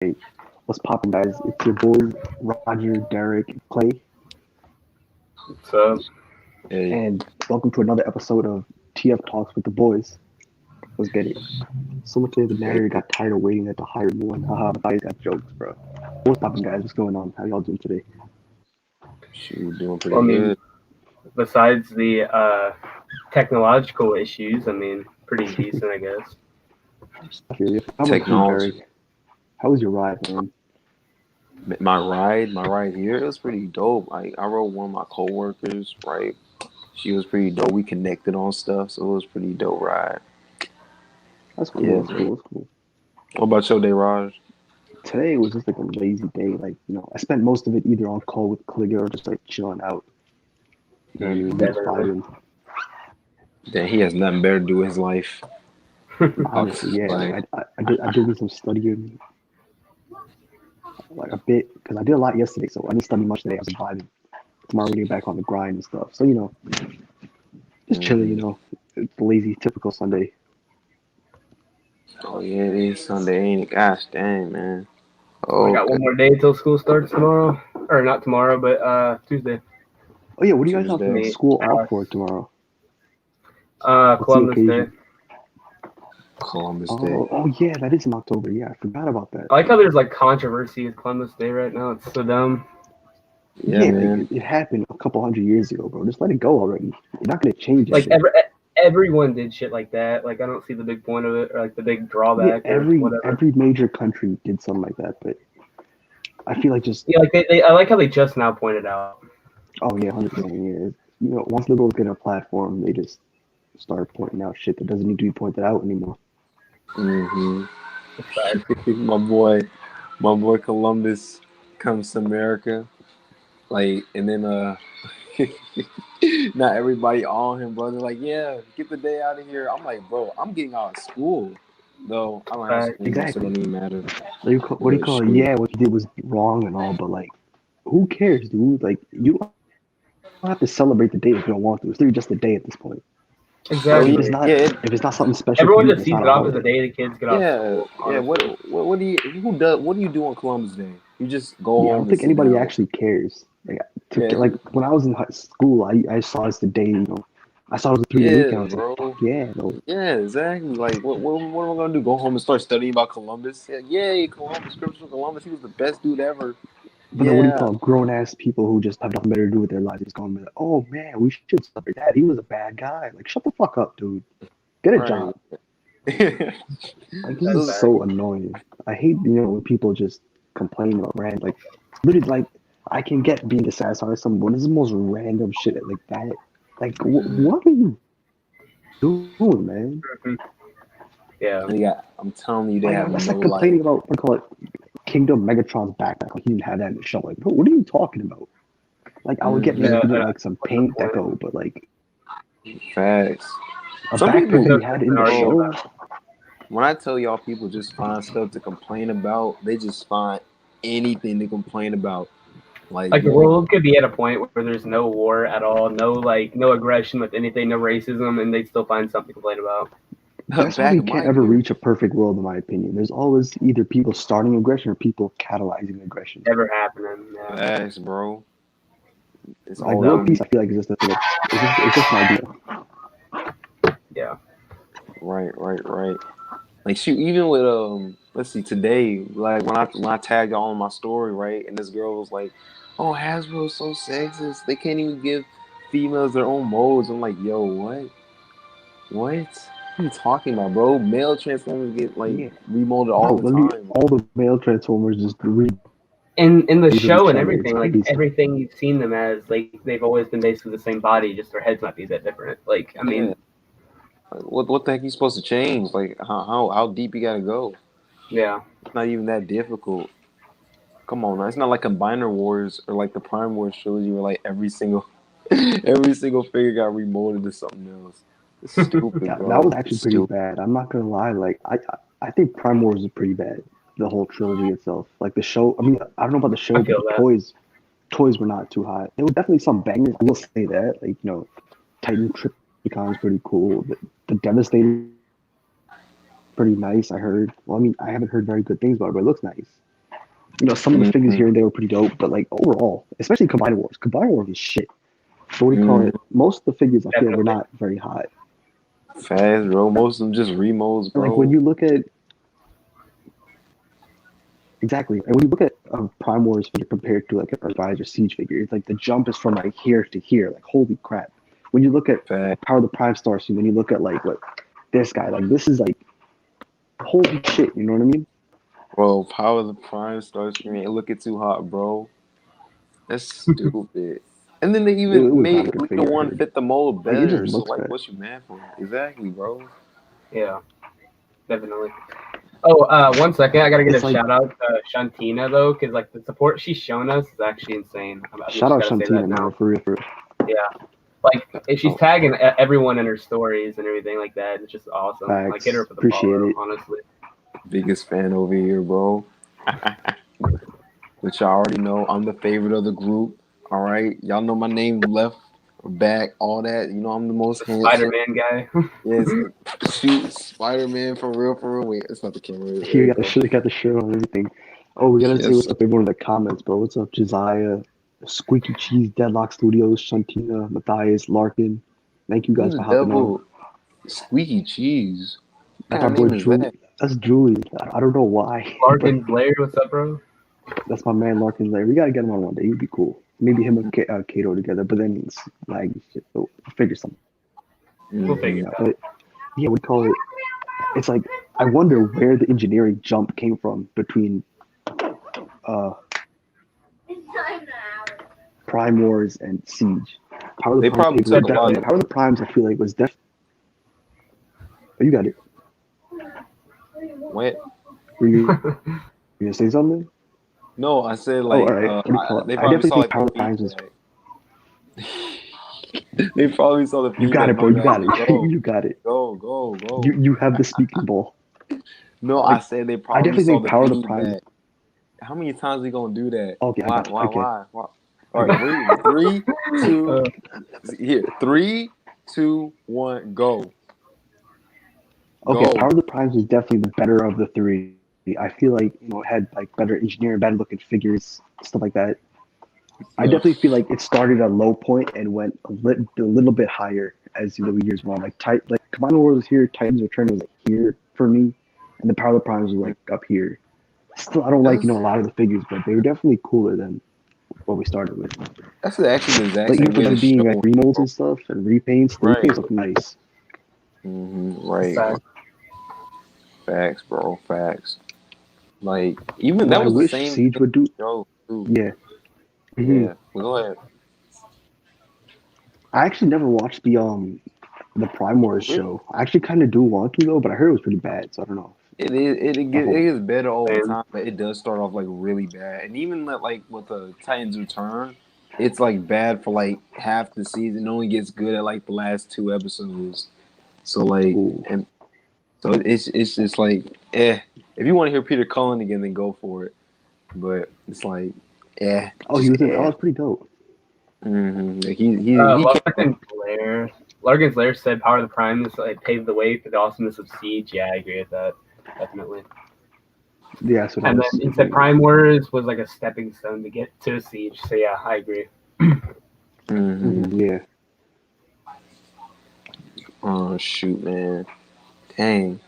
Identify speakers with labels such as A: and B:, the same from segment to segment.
A: Hey, what's poppin', guys? It's your boys, Roger, Derrick, Clay,
B: What's up?
C: Hey,
A: and welcome to another episode of TF Talks with the Boys. Let's get it. So much later, the narrator got tired of waiting at the higher one. Haha, my guys got jokes, bro. What's poppin', guys? What's going on? How y'all doing today?
C: shoot, doing
B: Well,
C: pretty
B: I mean,
C: good.
B: besides the technological issues, I mean, pretty decent, I guess.
A: I feel you. How about you,
C: Technology.
A: Derrick? How was your ride, man?
C: My ride here, it was pretty dope. I rode one of my coworkers, right? She was pretty dope. We connected on stuff, so it was pretty dope ride.
A: That's cool.
C: Yeah,
A: That's
C: man.
A: cool. That's cool.
C: What about your day, Raj?
A: Today was just like a lazy day. I spent most of it either on call with Cligger or just like chilling out. You know what I mean?
C: Mm-hmm.
A: Just
B: Definitely.
A: vibing.
C: Then he has nothing better to do with his life.
A: Honestly, yeah.
C: Like,
A: I did some studying like a bit because I did a lot yesterday, so I didn't study much today. I was vibing. Tomorrow we get back on the grind and stuff. So just chilling.
C: hmm
A: It's the lazy, typical Sunday.
C: oh yeah, it is Sunday, ain't it? Gosh dang, man.
B: I got
C: Okay,
B: one more day until school starts tomorrow, or not tomorrow, but Tuesday.
A: Oh yeah, what do you guys have
C: Tuesday,
B: Me,
A: school off for tomorrow? What's the
B: Columbus Day.
A: occasion?
C: Columbus Day.
A: Oh yeah, that is in October. Yeah, I forgot about that.
B: I like how there's like controversy with Columbus Day right now. It's so dumb.
C: Yeah,
A: Yeah,
C: man.
A: it happened a couple hundred years ago, bro. Just let it go already. You're not gonna change
B: Like
A: anything.
B: everyone did shit like that. Like I don't see the big point of it, or like the big
A: Yeah,
B: drawback, or whatever.
A: every major country did something like that, but I feel like just
B: Yeah, like I like how they just now pointed out.
A: oh yeah, 100%. Yeah, once liberals get a platform, they just start pointing out shit that doesn't need to be pointed out anymore.
C: hmm
B: Facts.
C: my boy, my boy Columbus comes to America. Like, and then not everybody on him, bro. They're like, yeah, get the day out of here. I'm like, bro, I'm getting out of school, though. I don't have
B: Facts.
C: school now, so it
A: Exactly.
C: don't even matter.
A: What do you
C: But
A: call it?
C: shoot,
A: Yeah, what you did was wrong and all, but like, who cares, dude? Like, you don't have to celebrate the day if you don't want to. It's literally just a day at this point.
C: bro,
A: If
B: Exactly.
A: it's not,
C: yeah,
A: if it's not something special to
B: Everyone
A: you, then
B: just
A: it's
B: sees
A: not
B: it
A: a
B: off as a
A: holiday.
B: day the kids get off
C: yeah,
B: school,
C: yeah.
B: honestly.
C: What do you who does? What do you do on Columbus Day? You just go
A: Yeah, I
C: home
A: don't
C: and
A: think
C: sit
A: anybody
C: down.
A: actually cares.
C: Yeah,
A: Like when I was in high school, I saw it as the day. I saw it was a 3 day
C: yeah,
A: weekend. I was like, fuck
C: bro.
A: yeah, no.
C: Yeah, exactly. Like, what am I gonna do? Go home and start studying about Columbus? Yeah, yay, Columbus, Christopher Columbus. He was the best dude ever.
A: But then what do you
C: Yeah,
A: call grown ass people who just have nothing better to do with their lives? Just going, like, oh man, we should celebrate that. He was a bad guy. Like, shut the fuck up, dude. Get a
C: right.
A: job. Like, this
B: That's
A: is
C: Those-
B: fact.
A: so annoying. I hate, when people just complain about random, like, literally, like, I can get being dissatisfied with someone, but this is the most random shit like that. Like, what are you doing, man?
B: Mhm. Yeah.
C: yeah, I'm telling you, they have
A: That's
C: no
A: like complaining
C: like.
A: about, what do you call it, Kingdom Megatron's backpack. Like, he didn't have that in the show. Like, bro, what are you talking about? Like, I would get maybe
C: hmm
A: if
B: Yeah.
A: you did, like, some
B: What's the
A: paint
B: point?
A: deco, but, like,
C: Facts.
A: a
C: Some
A: backpack
B: There's
C: people,
A: that
B: no
A: he
B: sense
A: had in
B: in
A: the
B: arguing
C: bro.
A: show.
B: about it.
C: When I tell y'all, people just find stuff to complain about. They just find anything to complain about. Like,
B: Like the
C: yo,
B: world could be at a point where there's no war at all, no aggression with anything, no racism, and they'd still find something to complain about.
A: That's why
C: back
A: we
C: in my
A: can't ever
C: year,
A: reach a perfect world, in my opinion. There's always either people starting aggression or people catalyzing aggression.
B: Never happening. Yeah.
C: facts, bro. It's
A: Like
C: always
A: world
C: gonna
B: Dumb.
C: be
A: peace, I feel like it's just an idea.
B: Yeah.
C: right. Like shoot, even with let's see, today, like when I tagged y'all in my story, right, and this girl was like, "Oh, Hasbro's so sexist. They can't even give females their own modes." I'm like, "Yo, what? What? What are you talking about, bro? Male transformers get like
A: Yeah,
C: remolded all
A: bro.
C: the
A: Literally,
C: time.
A: all the male transformers just
B: In the
A: rebase of
B: show
A: each
B: and
A: other. It's
B: everything, like
A: crazy.
B: everything you've seen them as, like they've always been basically the same body, just their heads might be a bit different. Like I
C: Yeah,
B: mean,
C: like, what the heck you supposed to change? Like how deep you gotta go?
B: yeah.
C: It's not even that difficult. Come on, now. It's not like Combiner Wars or like the Prime Wars trilogy where like every single every single figure got remolded to something else. It's stupid,
A: Yeah, that was
C: bro. It's
A: actually pretty
C: stupid.
A: bad. I'm not gonna lie. Like I think Prime Wars is pretty bad. The whole trilogy itself, like the show. I mean, I don't know about the
B: I
A: show, but
B: feel
A: the
B: that.
A: toys were not too hot. There was definitely some bangers. I will say that. Like Titan Triptychon is pretty cool. The Devastator pretty nice. I heard. Well, I mean, I haven't heard very good things about it, but it looks nice. You know, some of the figures here and there were pretty dope, but like overall, especially Combiner Wars is shit. So what do you call it? Most of the figures I feel were not very hot.
C: Fast, bro. Most of them just remodes, bro.
A: And like when you look at exactly, and when you look at Prime Wars figure compared to like an Earthrise or Siege figure, it's like the jump is from like here to here. Like holy crap! When you look at
C: Fact.
A: Power of the Prime Stars, when you look at like what this guy, like this is like holy shit. You know what I mean?
C: Bro, Power of the Prime starts for me. Ain't looking too hot, bro. That's stupid. And then they
A: It
C: even
A: was not
C: made
A: a good
C: the
A: figure. I
C: one
A: heard.
C: fit the mold
A: Like it just
C: better. So
A: looks
C: like,
A: bad.
C: what you mad for? Exactly, bro.
B: Yeah, definitely. Oh, 1 second. I gotta get
A: It's
B: a
A: like-
B: shout out to Shantina though, because like the support she's shown us is actually insane. I
A: Shout out
B: just gotta say
A: Shantina,
B: that now.
A: man, for real, for real.
B: Yeah, like if she's tagging everyone in her stories and everything like that, it's just awesome.
A: Facts.
B: Like hit her for the
A: Appreciate
B: follow,
A: it.
B: honestly.
C: Biggest fan over here, bro. Which y'all already know, I'm the favorite of the group. All right, y'all know my name, left, back, all that. You know, I'm the most
B: The
C: handsome.
B: Spider-Man guy.
C: Yes, shoot, Spider-Man for real. Wait, it's not the camera.
A: You got the shirt on and everything. Oh, we gotta say
C: Yes.
A: what's up, everyone in the comments, bro. What's up, Josiah, Squeaky Cheese, Deadlock Studios, Shantina, Matthias, Larkin. Thank you guys
C: Who's
A: for
C: the
A: hopping on.
C: devil? Squeaky Cheese.
A: That's
C: What
A: our
C: kind of
A: boy
C: name is
A: Julie.
C: that?
A: That's Julie. I don't know why.
B: Larkin Blair, what's up, bro?
A: That's my man Larkin Lair. We gotta get him on one day. He'd be cool. Maybe him and Kato together, but then it's laggy shit. So we'll figure something
B: We'll figure it
A: out.
B: out.
A: But yeah, we call it. It's like I wonder where the engineering jump came from between Prime Wars and Siege. Power of the
C: They
A: Primes
C: probably
A: people were
C: took a lot
A: definitely
C: of.
A: Power of the Primes. I feel like was definitely. Oh, you got it.
C: What?
A: Were you gonna say something?
C: No, I said
A: Oh,
C: like
A: all right. What do you call it?
C: they
A: I
C: probably
A: definitely
C: saw
A: think
C: like
A: Power of
C: the
A: the Primes was.
C: feedback. They probably saw the feedback.
A: You got it, bro. You got it.
C: Go,
A: You got it.
C: go.
A: You have the speaking ball.
C: No,
A: Like,
C: I said they
A: I
C: probably
A: definitely
C: saw
A: think
C: the
A: Power of the
C: feedback.
A: Primes.
C: How many times we gonna do that?
A: Okay, I got you. Okay.
C: Why? All right, wait. 3, 2. Here, 3, 2, 1, go.
A: Okay,
C: Go.
A: Power of the Primes was definitely the better of the three. I feel like it had like better engineering, better looking figures, stuff like that. I
C: Yeah.
A: definitely feel like it started at a low point and went a little bit higher as the years went on. Like Commando Wars was here, Titans Return was like here for me, and the Power of the Primes was like up here. Still, I don't like a lot of the figures, but they were definitely cooler than what we started with.
C: That's actually the exact
A: Like
C: same
A: even for
C: way
A: them
C: the
A: being
C: show.
A: like remolds and stuff and repaints, the
C: Right.
A: repaints look nice.
C: Right. Facts, bro. Facts. Like even
A: What
C: that
A: I
C: was the
A: wish
C: same
A: Siege would do.
C: show too.
A: Yeah. Mhm.
C: Yeah. Well, go ahead.
A: I actually never watched the Prime Wars show. I actually kind of do want to though, but I heard it was pretty bad, so I don't know.
C: It gets better all the time, but it does start off like really bad. And even like with the Titans Return, it's like bad for like half the season. It only gets good at like the last 2 episodes. So like,
A: Ooh.
C: and so it's just like, if you want to hear Peter Cullen again, then go for it. But it's like,
A: Oh, he was in. That was pretty dope.
C: Like he
B: Larkin's Lair said Power of the Primes like paved the way for the awesomeness of Siege. Yeah, I agree with that. Definitely.
A: Yeah, so
B: And then he said Prime Wars was like a stepping stone to get to Siege. So yeah, I agree.
A: Yeah.
C: Oh shoot, man! Dang.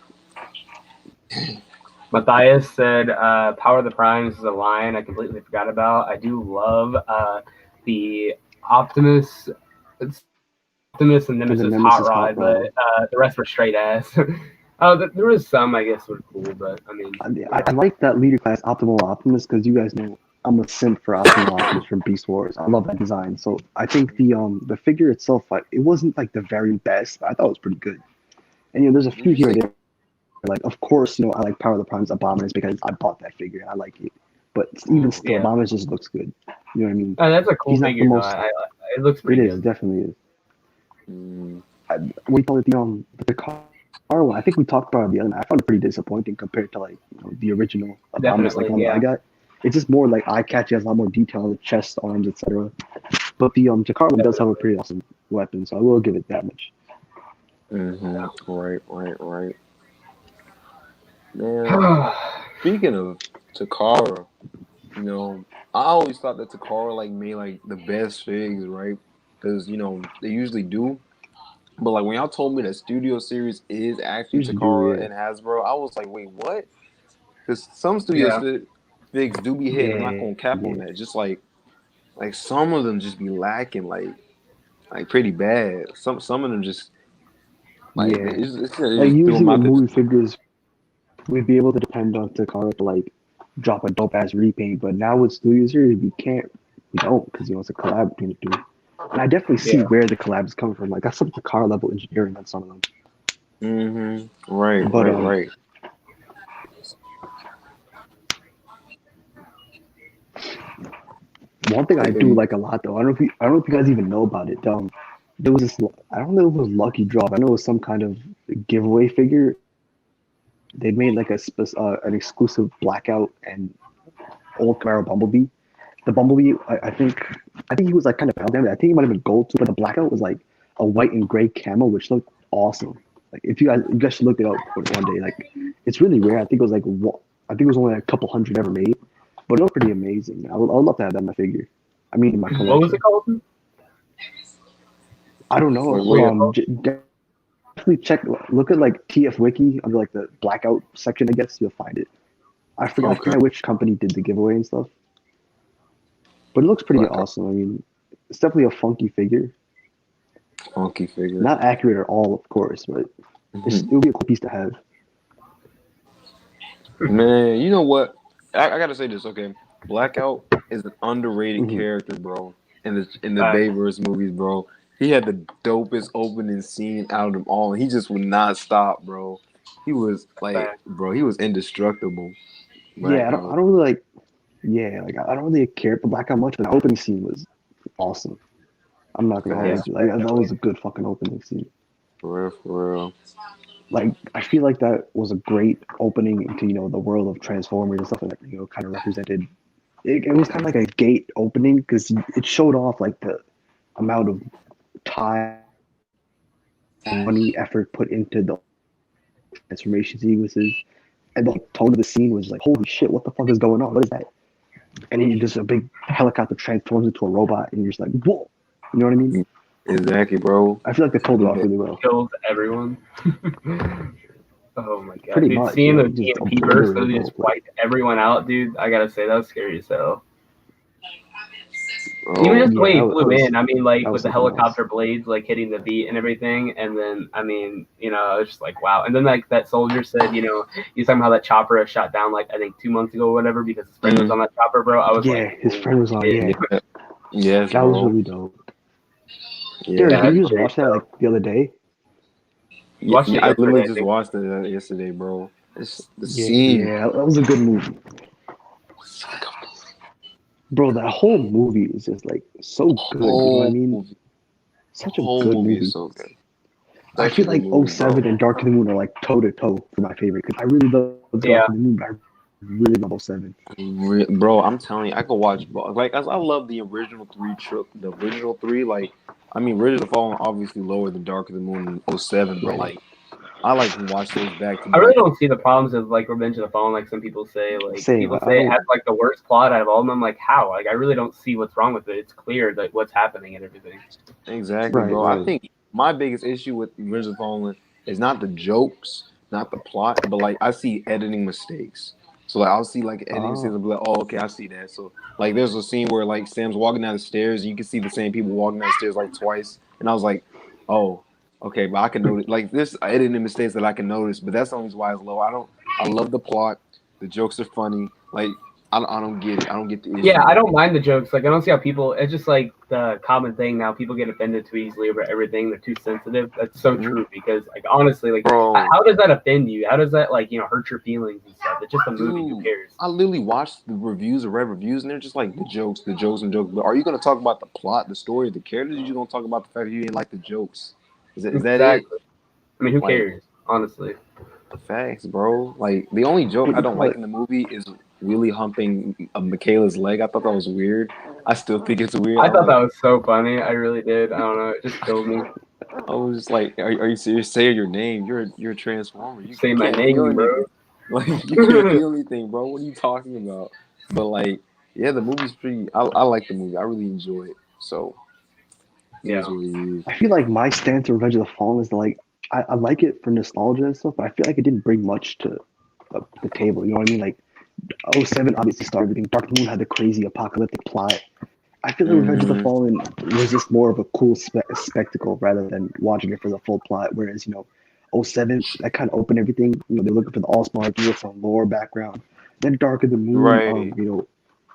B: Matthias said Power of the Primes is a line I completely forgot about. I do love the Optimus. Optimus and Nemesis, Hot Rod, but the rest were straight ass. There was some I guess were cool, but I mean,
A: I like that leader class Optimal Optimus because you guys know I'm a simp for Optimal Optimus from Beast Wars. I love that design. So I think the figure itself, like, it wasn't like the very best, but I thought it was pretty good. And there's a few here and there. Like, of course, I like Power of the Primes Abominus because I bought that figure. I like it. But even still, Abominus just looks good. You know what I mean?
B: That's a cool figure. It looks pretty good.
A: It definitely is. We call it the car one. I think we talked about it the other night. I found it pretty disappointing compared to like the original Abominus I got. It's just more like eye catchy, has a lot more detail on the chest, arms, etc. But the Jakar one does have a pretty awesome weapon, so I will give it that much.
C: Right. Man, speaking of Takara, You know, I always thought that Takara like made like the best figs, right? Because they usually do. But like when y'all told me that Studio Series is actually
A: Usually do,
C: Takara
A: yeah.
C: and Hasbro, I was like, wait, what? Because some Studio
B: Yeah.
C: figs do be hitting. I'm not
A: Yeah,
C: gonna cap on
A: yeah,
C: that. Just like some of them just be lacking, like pretty bad. Some of them just like
A: yeah.
C: they
A: Like
C: just threw them
A: usually
C: out
A: with
C: there.
A: movie figures, we'd be able to depend on Takara to like drop a dope ass repaint, but now with Studio Series, we don't, because it's a collab between the two. And I definitely see
B: Yeah.
A: where the collab is coming from. Like that's some Takara level engineering on some of them.
C: Right,
A: But
C: right.
A: one thing I do like a lot though, I don't know if you guys even know about it. There was this, I don't know if it was Lucky Drop. I know it was some kind of giveaway figure. They made like an exclusive blackout and old Camaro Bumblebee. The Bumblebee, I think he was like kind of pale damage. I think he might have been gold too, but the blackout was like a white and gray camo, which looked awesome. Like if you guys should look it up one day. Like it's really rare. I think it was I think it was only like a couple hundred ever made, but it looked pretty amazing. I would love to have that in my figure. I mean, in my
B: What was it
A: collection.
B: called?
A: I don't know.
C: Wait,
A: Hold
C: wait.
A: on. Definitely check. Look at like TF Wiki under like the blackout section. I guess you'll find it. I
C: Okay,
A: forget which company did the giveaway and stuff, but it looks pretty
C: blackout
A: awesome. I mean, it's definitely a funky figure.
C: funky figure.
A: Not accurate at all, of course, but it would be a cool piece to have.
C: Man, you know what? I gotta say this, okay? Blackout is an underrated
A: Hmm.
C: character, bro. In the
B: Uh,
C: Bayverse movies, bro. He had the dopest opening scene out of them all, and he just would not stop, bro. He was like, bro, he was indestructible.
A: Yeah,
C: Blackout.
A: I don't really like. Yeah, like I don't really care for Blackout much, but the opening scene was awesome. I'm not gonna
B: yeah,
A: hold
C: Facts.
A: you. Like that was a good fucking opening scene.
C: For real, for real.
A: Like I feel like that was a great opening into the world of Transformers and stuff like that. Kind of represented. It was kind of like a gate opening because it showed off like the amount of time, money, effort put into the transformation sequences, and the tone of the scene was like, holy shit, what the fuck is going on? What is that? And then just a big helicopter transforms into a robot, and you're just like, whoa, you know what I mean?
C: Exactly, bro.
A: I feel like they pulled it off really well.
B: kills everyone. Oh my god,
A: Pretty
B: dude!
A: much,
B: Seeing
A: yeah,
B: the
A: it just
B: DMP burst, so
A: obliterated
B: they
A: the
B: just
A: whole place.
B: wiped everyone out, dude. I gotta say that was scary as hell. Even
C: Bro,
B: just the way
A: Yeah,
B: he flew in, I mean, like
A: that
B: with
A: was
B: the
A: something else.
B: helicopter blades like hitting the beat and everything, and then I mean, it's just like wow. And then like that soldier said, he's talking about how that chopper had shot down like I think 2 months ago or whatever because his friend was on that chopper, bro. I was like,
A: Yeah, his
B: holy
A: friend was on.
B: shit.
A: Yeah,
C: yeah. Yes,
A: that was
C: bro.
A: really dope.
C: Yeah.
A: Derrick,
B: Yeah,
A: did
B: that's
A: you just
B: scary.
A: watch that like the other day?
B: Watched it
C: I literally
B: yesterday, I
C: just
B: think.
C: watched it yesterday, bro. It's the
A: Yeah,
C: scene.
A: yeah, that was a good movie, bro. That whole movie is just like so good. You know what I
C: Whole
A: mean?
C: movie,
A: Such a
C: whole
A: good
C: movie is
A: movie.
C: so good.
A: I
C: Such a
A: feel
C: good
A: like
C: movie, bro.
A: '07 and Dark of the Moon are like toe to toe for my favorite because I really love
B: Yeah,
A: Dark of the Moon, but I really love '07.
C: Bro, I'm telling you, I could watch like I love the original three the original three. Like, I mean, Ridge of the Fallen obviously lower than Dark of the Moon in '07, but
A: Right.
C: like I like to watch those back to
B: I really
C: back.
B: don't see the problems of like Revenge of the Fallen, like some people say. Like
A: Same.
B: people
A: I
B: say it
A: don't.
B: has like the worst plot out of all of them. I'm like, how? Like I really don't see what's wrong with it. It's clear that what's happening and everything.
C: Exactly,
A: Right.
C: bro. I
A: Right.
C: think my biggest issue with Ridge of the Fallen is not the jokes, not the plot, but like I see editing mistakes. So like I'll see like editing mistakes
A: Oh.
C: and be like, oh, okay, I see that. So like there's a scene where like Sam's walking down the stairs, and you can see the same people walking down the stairs like twice, and I was like, oh, okay, but I can notice like this editing mistakes that I can notice, but that's the only reason why it's low. I love the plot, the jokes are funny, like I don't get it, I don't get the
B: Yeah,
C: issue
B: I
C: with
B: don't
C: it.
B: mind the jokes. Like I don't see how people. It's just like the common thing now. People get offended too easily over everything. They're too sensitive. That's so
C: Mhm.
B: true because like honestly, like
C: Bro,
B: how does that offend you? How does that like hurt your feelings and stuff? It's just a movie. Who
C: dude,
B: cares?
C: I literally watched the reviews or read reviews, and they're just like the jokes, and jokes. But are you gonna talk about the plot, the story, the characters? Or are you gonna talk about the fact that you didn't like the jokes? Is that it?
B: Exactly. I mean, who
C: Like
B: cares? Honestly.
C: facts, bro. Like the only joke I
A: You
C: don't
A: call
C: like
A: it.
C: in the movie is Willie humping Michaela's leg. I thought that was weird. I still think it's weird.
B: I
C: I'm
B: thought
C: like,
B: that was so funny. I really did. I don't know. It just killed me.
C: I was just like, are you serious? Say your name. You're a transformer.
B: Say
C: You
B: my
C: can't feel
B: name, bro.
C: anything. Like you can't feel anything, bro. What are you talking about? But like, Yeah, the movie's pretty. I like the movie. I really enjoy it. So it
B: Yeah.
C: is what it is.
A: I feel like my stance on Revenge of the Fallen is like I like it for nostalgia and stuff, but I feel like it didn't bring much to the table. You know what I mean? Like '07 obviously started everything. Dark Moon had the crazy apocalyptic plot. I feel like Revenge of the
C: Mm-hmm.
A: Fallen was just more of a cool spectacle rather than watching it for the full plot. Whereas, '07, that kind of opened everything. They're looking for the All-Star, with some lore background. Then Dark of the Moon,
C: Right.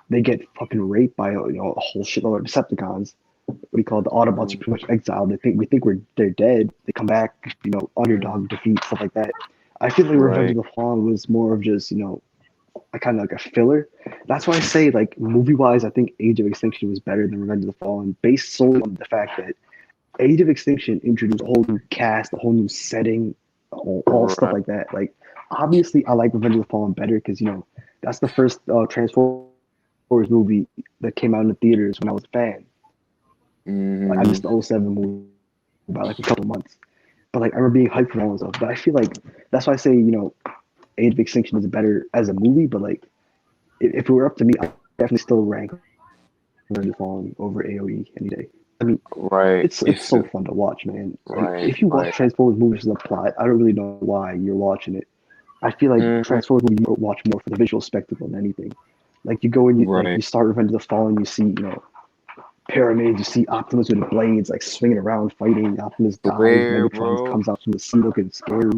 A: they get fucking raped by, a whole shitload of Decepticons. What do you call it? The Autobots are pretty much exiled. We think they're dead. They come back, underdog defeat, stuff like that. I feel like Revenge
C: Right.
A: of the Fallen was more of just, a kind of like a filler. That's why I say, like, movie wise, I think Age of Extinction was better than Revenge of the Fallen, based solely on the fact that Age of Extinction introduced a whole new cast, a whole new setting, all stuff
C: Right.
A: like that. Like, obviously, I like Revenge of the Fallen better because that's the first Transformers movie that came out in the theaters when I was a fan. Like, I
C: Mm-hmm.
A: missed the '07 movie by like a couple months, but like I remember being hyped for all and stuff. But I feel like that's why I say Age of Extinction is better as a movie, but like if it were up to me, I definitely still rank Revenge of the Fallen over AOE any day. I mean,
C: Right.
A: it's so fun to watch, man. Like
C: Right.
A: if you watch
C: Right.
A: Transformers movies for the plot, I don't really know why you're watching it. I feel like
C: Mm-hmm.
A: Transformers movie you watch more for the visual spectacle than anything. Like you go and you
C: Right.
A: start Revenge of the Fallen, you see pyramids, you see Optimus with the blades like swinging around fighting. Optimus dies,
C: Where,
A: Megatron
C: bro?
A: comes out from the sea looking scary.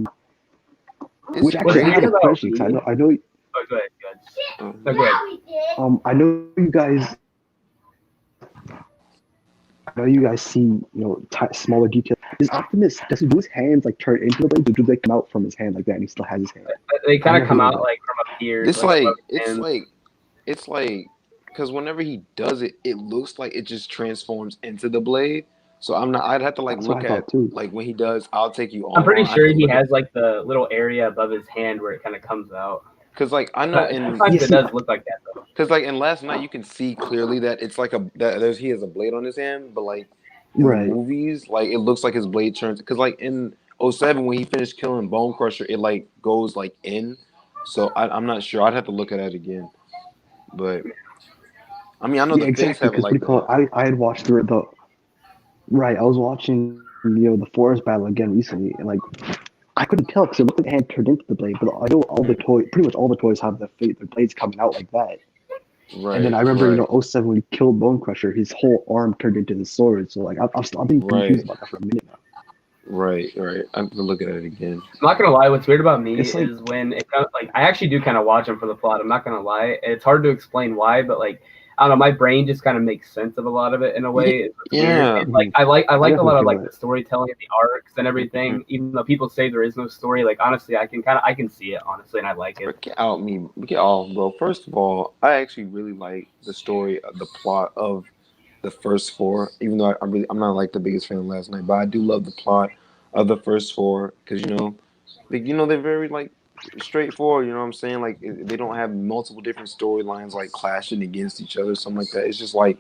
C: It's
A: Which
B: What's
A: actually I
B: weird
A: have a
C: crazy.
B: about
A: question because
B: me?
A: I know
B: Oh, go ahead. Go ahead.
C: Um,
B: No, go ahead.
A: I know you guys see, smaller details. Is Optimus, does he do his hands like turn into the blades, or do they come out from his hand like that and he still has his hand?
B: They
A: I
B: kind of
A: never
B: come
A: know
B: out
A: that.
B: like from up here,
C: it's
B: like above
C: like
B: his
C: it's
B: hands.
C: like it's like because whenever he does it, it looks like it just transforms into the blade. So I'm not. I'd have to like
A: That's what I
C: look at
A: thought too.
C: like when he does. I'll take you
B: I'm pretty
C: on. I have
B: sure
C: to
B: he
C: look at
B: has like the little area above his hand where it kind of comes out.
C: because like I know
B: But
C: in
B: sometimes
A: Yeah,
B: it
A: see,
B: does look like that though.
C: because like in Last Night you can see clearly that it's like he has a blade on his hand, but like in the
A: right.
C: movies like it looks like his blade turns because like in '07 when he finished killing Bone Crusher it like goes like in. So I'm not sure. I'd have to look at that again, but. I mean, I know
A: Yeah,
C: the Finks
A: exactly.
C: have it
A: Because what do
C: like
A: you call it?
C: that.
A: I had watched the right. I was watching the forest battle again recently, and like I couldn't tell because it looked like the hand turned into the blade. But I know pretty much all the toys have their blades coming out like that. And then
C: Right,
A: I remember,
C: right,
A: '07 when he killed Bone Crusher, his whole arm turned into the sword. So like I've been confused
C: right,
A: about that for a minute now.
C: right. I'm gonna look at it again.
B: I'm not gonna lie. What's weird about me
A: It's like
B: is when it comes like I actually do kind of watch them for the plot. I'm not gonna lie. It's hard to explain why, but like I don't know, my brain just kind of makes sense of a lot of it in a way. It's weird.
C: Yeah,
B: And, like I like
A: I
B: a
A: definitely
B: lot of
A: feel
B: like
A: that.
B: the storytelling and the arcs and everything. Even though people say there is no story, like honestly, I can see it honestly, and I like it.
C: get out, bro. First of all, I actually really like the story, the plot of the first four. Even though I'm not like the biggest fan of Last Night, but I do love the plot of the first four because they're very like straightforward. You know what I'm saying? Like they don't have multiple different storylines like clashing against each other, something like that. It's just like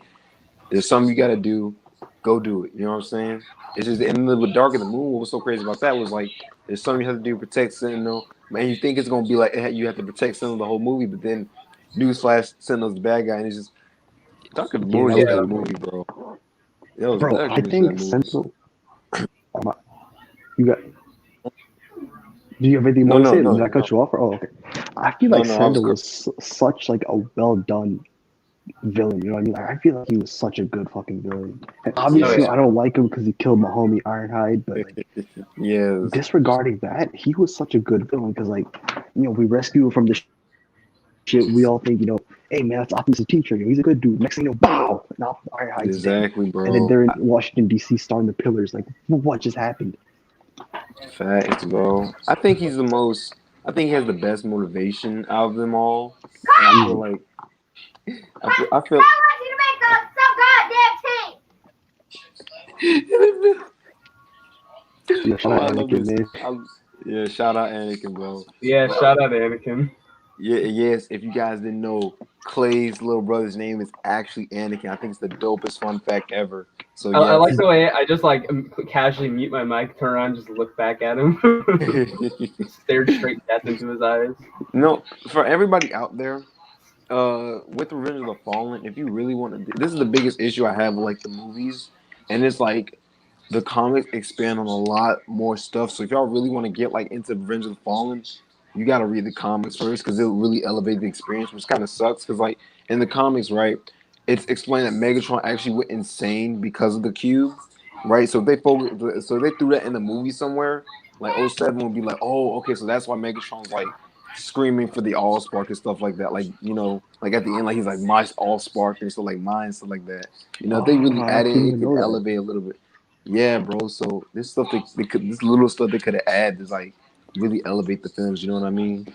C: there's something you got to do, go do it. You know what I'm saying? It's just and with Dark of the Moon. What was so crazy about that was like there's something you have to do to protect Sentinel. Man, you think it's gonna be like you have to protect Sentinel the whole movie, but then newsflash, Sentinel's the bad guy, and it's just Dark of the
A: Yeah,
C: Moon
A: that
C: is a
A: was
B: Yeah,
C: good
A: dope.
C: movie, bro. That was
A: Bro,
C: that
A: I
C: was a good
A: think
C: movie.
A: Sentinel. Um, you got. Do you have anything
C: No,
A: more to
C: no,
A: say?
C: no,
A: Did I cut
C: no,
A: you off? Or, okay. I feel
C: no,
A: like
C: no. I was
A: Sentinel was such like a well done villain. You know what I mean? Like, I feel like he was such a good fucking villain. And
B: oh
A: obviously,
B: yeah.
C: yes,
A: I don't like him because he killed my homie Ironhide. But like,
C: yes,
A: disregarding that, he was such a good villain because like, we rescue him from the shit. We all think, hey man, that's Optimus' teacher. He's a good dude. Next thing you know, bow, now Ironhide's dead.
C: exactly,
A: And then
C: bro.
A: they're in Washington D.C. starting the pillars. Like, what just happened?
C: Facts, bro. I think he's the most. I think he has the best motivation out of them all, and I feel
A: Mhm.
C: like I feel.
A: Yeah, shout
C: Oh,
A: out
C: I love
A: Anakin,
C: this.
A: man.
C: Yeah, shout out Anakin, bro.
B: Yeah,
C: But
B: shout out to Anakin.
C: yeah, yes. If you guys didn't know, Clay's little brother's name is actually Anakin. I think it's the dopest fun fact ever. So
B: I like
C: yes.
B: the way I just like casually mute my mic, turn around, just look back at him, stared straight death into his eyes.
C: No, for everybody out there, with Revenge of the Fallen, if you really want to, this is the biggest issue I have with like the movies, and it's like the comics expand on a lot more stuff. So if y'all really want to get like into Revenge of the Fallen, you got to read the comics first because it'll really elevate the experience, which kind of sucks because like in the comics, right, it's explained that Megatron actually went insane because of the cube, right? So if they focus, so if they threw that in the movie somewhere, like '07 would be like, oh, okay, so that's why Megatron's like screaming for the all spark and stuff like that. Like, you know, like at the end, like he's like my all spark and stuff like mine, stuff like that. You know, if they really
A: I
C: add it,
A: didn't
C: it
A: even
C: could
A: know that.
C: elevate a little bit. Yeah, bro. So this stuff they could, this little stuff they could have added is like really elevate the films. You know what I mean?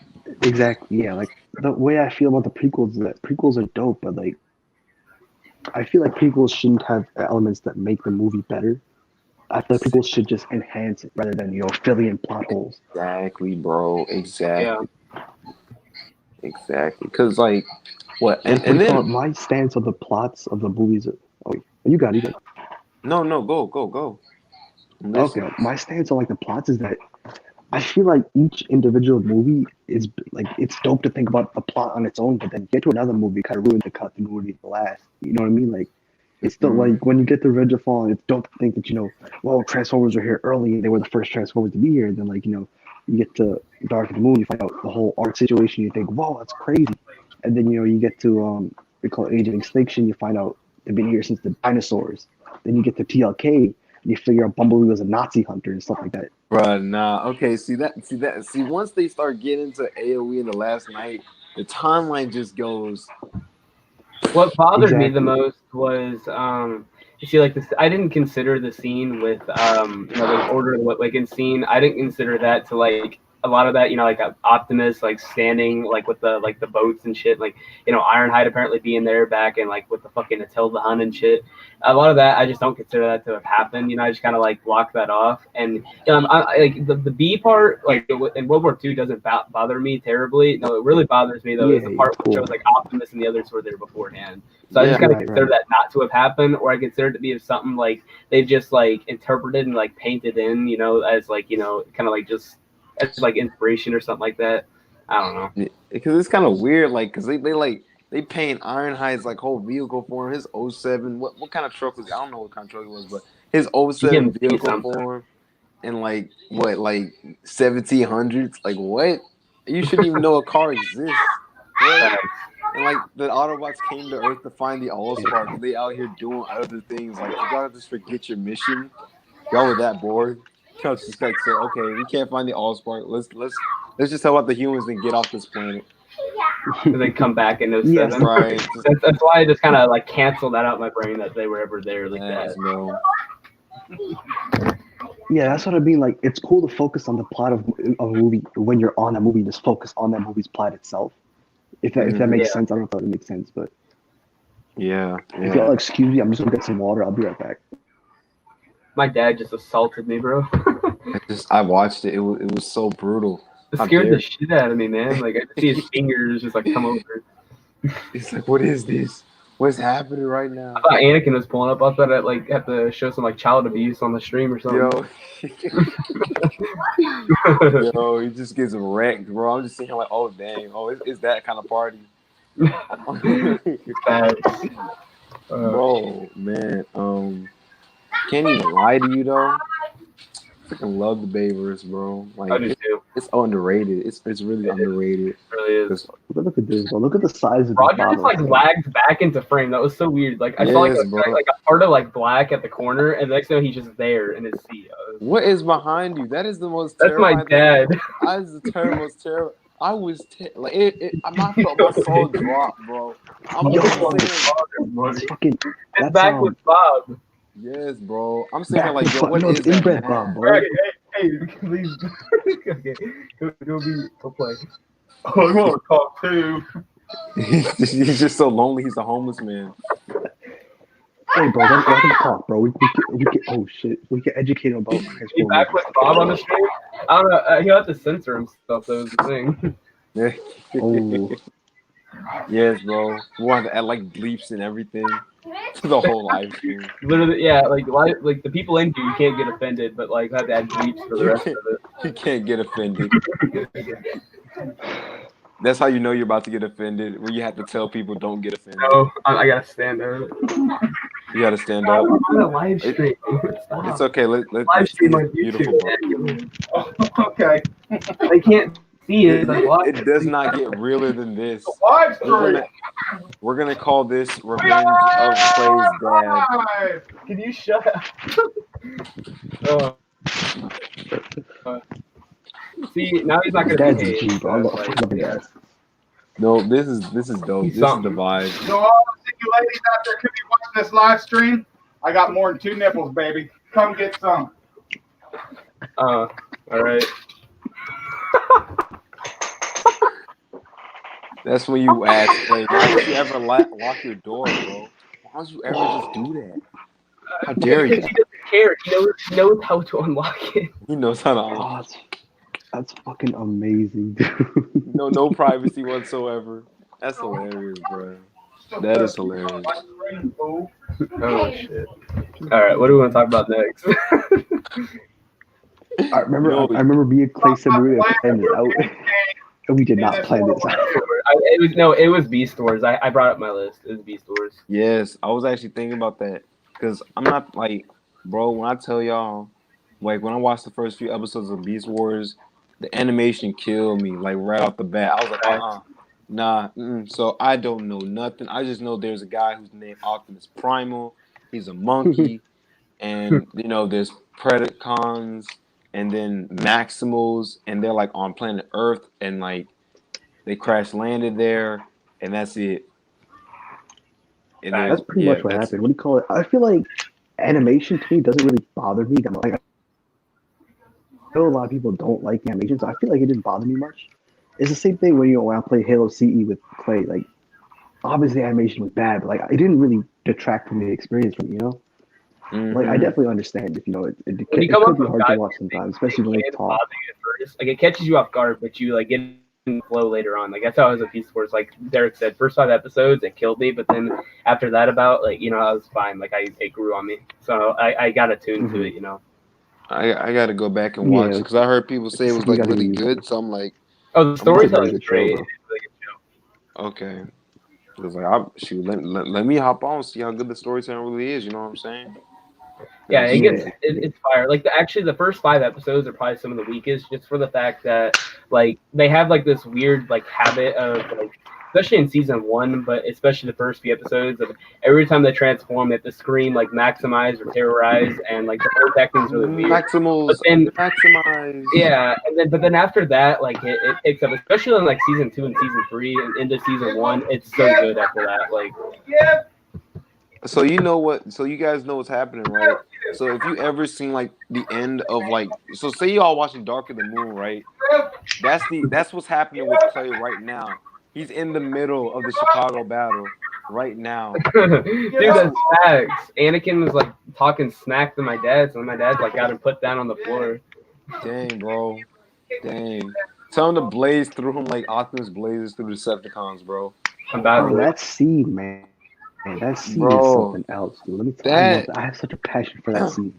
A: Exactly. Yeah. Like the way I feel about the prequels is that prequels are dope, but like I feel like prequels shouldn't have elements that make the movie better. I feel like prequels should just enhance it rather than fill in plot holes.
C: Exactly, bro.
B: Yeah.
C: Exactly. Because like what
A: Like
C: and then
A: my stance on the plots of the movies. Oh, you got it.
C: no, go. I'm
A: Okay,
C: listening.
A: my stance on like the plots is that I feel like each individual movie is like it's dope to think about the plot on its own, but then get to another movie kind of ruins the continuity of the last. You know what I mean? Like it's still
C: Mm-hmm.
A: like when you get to Revenge of Fallen, it's dope to think that well, Transformers were here early and they were the first Transformers to be here. And then like you get to Dark of the Moon, you find out the whole art situation, you think, whoa, that's crazy. And then you get to we call it Age of Extinction, you find out they've been here since the dinosaurs. Then you get to TLK, and you figure out Bumblebee was a Nazi hunter and stuff like that.
C: Bruh, nah. Okay, see, once they start getting into AoE in the last night, the timeline just goes.
B: What bothered me the
A: Exactly.
B: most was you see like this. I didn't consider the scene with the Order of the Wicked scene. I didn't consider that to like a lot of that. Like Optimus like standing like with the boats and shit. Like Ironhide apparently being there back and like with the fucking Attila Hun and shit. A lot of that I just don't consider that to have happened. I just kind of like block that off. And like the B part like in World War II doesn't bother me terribly. No, it really bothers me though
A: Yeah,
B: is the part
A: it's
B: which
A: cool.
B: shows like Optimus and the others were there beforehand. So I
C: Yeah,
B: just kind of
A: Right,
B: consider
A: right.
B: that not to have happened, or I consider it to be something like they've just like interpreted and like painted in, as like kind of like just as like inspiration or something like that. I don't know.
C: because it's kind of weird, like, because they paint Ironhide's like whole vehicle for him. His '07, what kind of truck was? I don't know what kind of truck it was, but his '07
B: GMC
C: vehicle
B: something.
C: for him, and like what, like 1700s, like what? You shouldn't even know a car exists. What? And like the Autobots came to Earth to find the Allspark, and they out here doing other things. Like, did y'all just forget your mission? Y'all were that bored. Y'all just like said, okay, we can't find the Allspark. Let's just help out the humans and get off this planet.
B: And then come back in
A: Yes,
B: 07.
C: Right.
B: That's why I just kind of like canceled that out of my brain that they were ever there like
C: Yes,
B: that.
C: bro.
A: Yeah, that's what I mean. Like, it's cool to focus on the plot of a movie when you're on a movie. Just focus on that movie's plot itself. If that makes
B: Yeah.
A: sense, I don't know if that makes sense, but
C: Yeah.
A: if y'all excuse me, I'm just gonna get some water. I'll be right back.
B: My dad just assaulted me, bro.
C: I watched it. It was so brutal.
B: It
C: How
B: scared
C: dare
B: the shit out of me, man. Like I could see his fingers just like come over.
C: It's like, what is this? What's happening right now?
B: I thought Anakin was pulling up. I thought I'd like have to show some like child abuse on the stream or something.
C: Yo, he just gets wrecked, bro. I'm just thinking like, oh dang, oh it's that kind of party. Bro, man, can't even lie to you though. I freaking love the Bayverse, bro.
B: I
C: Like
B: do too.
C: it's underrated. It's really underrated.
B: It really is.
A: Look at this, bro. Look at the size of the
B: Roger
A: bottle.
B: just like lagged back into frame. That was so weird. Like I saw like a part of like black at the corner, and the next thing he's just there in his seat.
C: What is behind you? That is the most.
B: That's my dad.
C: That is the most terrible. I was like, I felt my soul drop, bro. I'm
A: fucking.
B: It's back with Bob.
C: Yes, bro. I'm saying like, yo, what
A: no,
C: is
A: it's
C: that?
A: inbred Bob, bro.
B: Hey, please. Okay, go play. Oh, I want to talk too.
C: He's just so lonely. He's a homeless man.
A: Hey, bro, let him talk, bro. We can. Oh shit, we can educate him about.
B: He's back with Bob on the stream. I don't know. He'll have to censor himself. That was the thing.
A: Oh.
C: Yes, bro. We want to add like bleeps and everything to the whole live stream.
B: Literally, yeah. Like the people in you can't get offended, but like have to add bleeps for the rest of it.
C: You can't get offended. That's how you know you're about to get offended. Where you have to tell people don't get offended.
B: No, I gotta stand up.
C: You got to stand
B: I'm
C: up.
B: on a live stream. Stop.
C: It's okay.
B: Live
C: Let's
B: stream
C: see
B: on
C: this beautiful
B: YouTube.
C: bro.
D: Okay.
B: They can't see it. Like,
C: It does not get realer than this.
D: Live stream.
C: We're gonna call this Revenge of Clay's Dad.
D: Live.
B: Can you shut up? See, now he's not gonna
A: Dad's
B: behave.
A: a G, bro. I love
B: Like,
A: your dad.
C: No, this is dope.
B: He's
C: This is the
B: something.
C: vibe.
D: So all of you ladies out there could be watching this live stream. I got more than 2 nipples, baby. Come get some.
B: All right.
C: That's when you ask, like, why would you ever lock your door, bro? Why would you ever just do that? How dare you?
B: Because he doesn't care. He knows how to unlock it.
C: He knows how to
A: Oh,
C: unlock.
A: that's fucking amazing, dude.
C: No privacy whatsoever. That's hilarious, bro. That is hilarious.
B: Oh shit! All right, what do we want to talk about next?
A: I remember me and Clay said we were gonna plan this out, and we did not plan this out.
B: It was Beast Wars. I brought up my list. It was Beast Wars.
C: Yes, I was actually thinking about that because I'm not like, bro. When I tell y'all, like when I watched the first few episodes of Beast Wars, the animation killed me like right off the bat. I was like, nah. So I don't know nothing. I just know there's a guy who's named Optimus Primal. He's a monkey, and there's Predacons, and then Maximals, and they're like on planet Earth, and like they crash landed there, and that's it. And
A: that's pretty much what happened. What do you call it? I feel like animation to me doesn't really bother me. I know a lot of people don't like animation, so I feel like it didn't bother me much. It's the same thing when I play Halo CE with Clay. Like, obviously animation was bad, but like it didn't really detract from the experience from Like I definitely understand if it could be hard to watch sometimes, especially when they talk.
B: Like it catches you off guard, but you like get in the flow later on. Like that's how it was a Beast Wars. Like Derrick said, first 5 episodes it killed me, but then after that I was fine. Like it grew on me, so I got attuned to it.
C: I got to go back and watch it because I heard people say it was like really good. So I'm like,
B: oh, the storytelling is great. It's a really good show.
C: Okay, it was like, let me hop on and see how good the storytelling really is. You know what I'm saying?
B: Yeah, it's fire. Like the first 5 episodes are probably some of the weakest, just for the fact that like they have like this weird like habit of like, especially in season 1, but especially the first few episodes of every time they transform, they have to scream like maximize or terrorize, and like the voice acting is really weird.
C: Maximize.
B: Yeah, but then after that, like it picks up, especially in like season 2 and season 3 and into season 1. It's so good after that. Like,
D: yeah.
C: So you guys know what's happening, right? So if you ever seen like the end of like, so say y'all watching Dark of the Moon, right? That's what's happening with Clay right now. He's in the middle of the Chicago battle right now.
B: Dude, that's facts. Anakin was like talking smack to my dad, so my dad's like got him put down on the floor.
C: Dang, bro. Dang. Tell him to blaze through him like Optimus blazes through the Decepticons, bro.
A: That scene, man. That scene is something else, dude. Let me tell you, I have such a passion for that scene.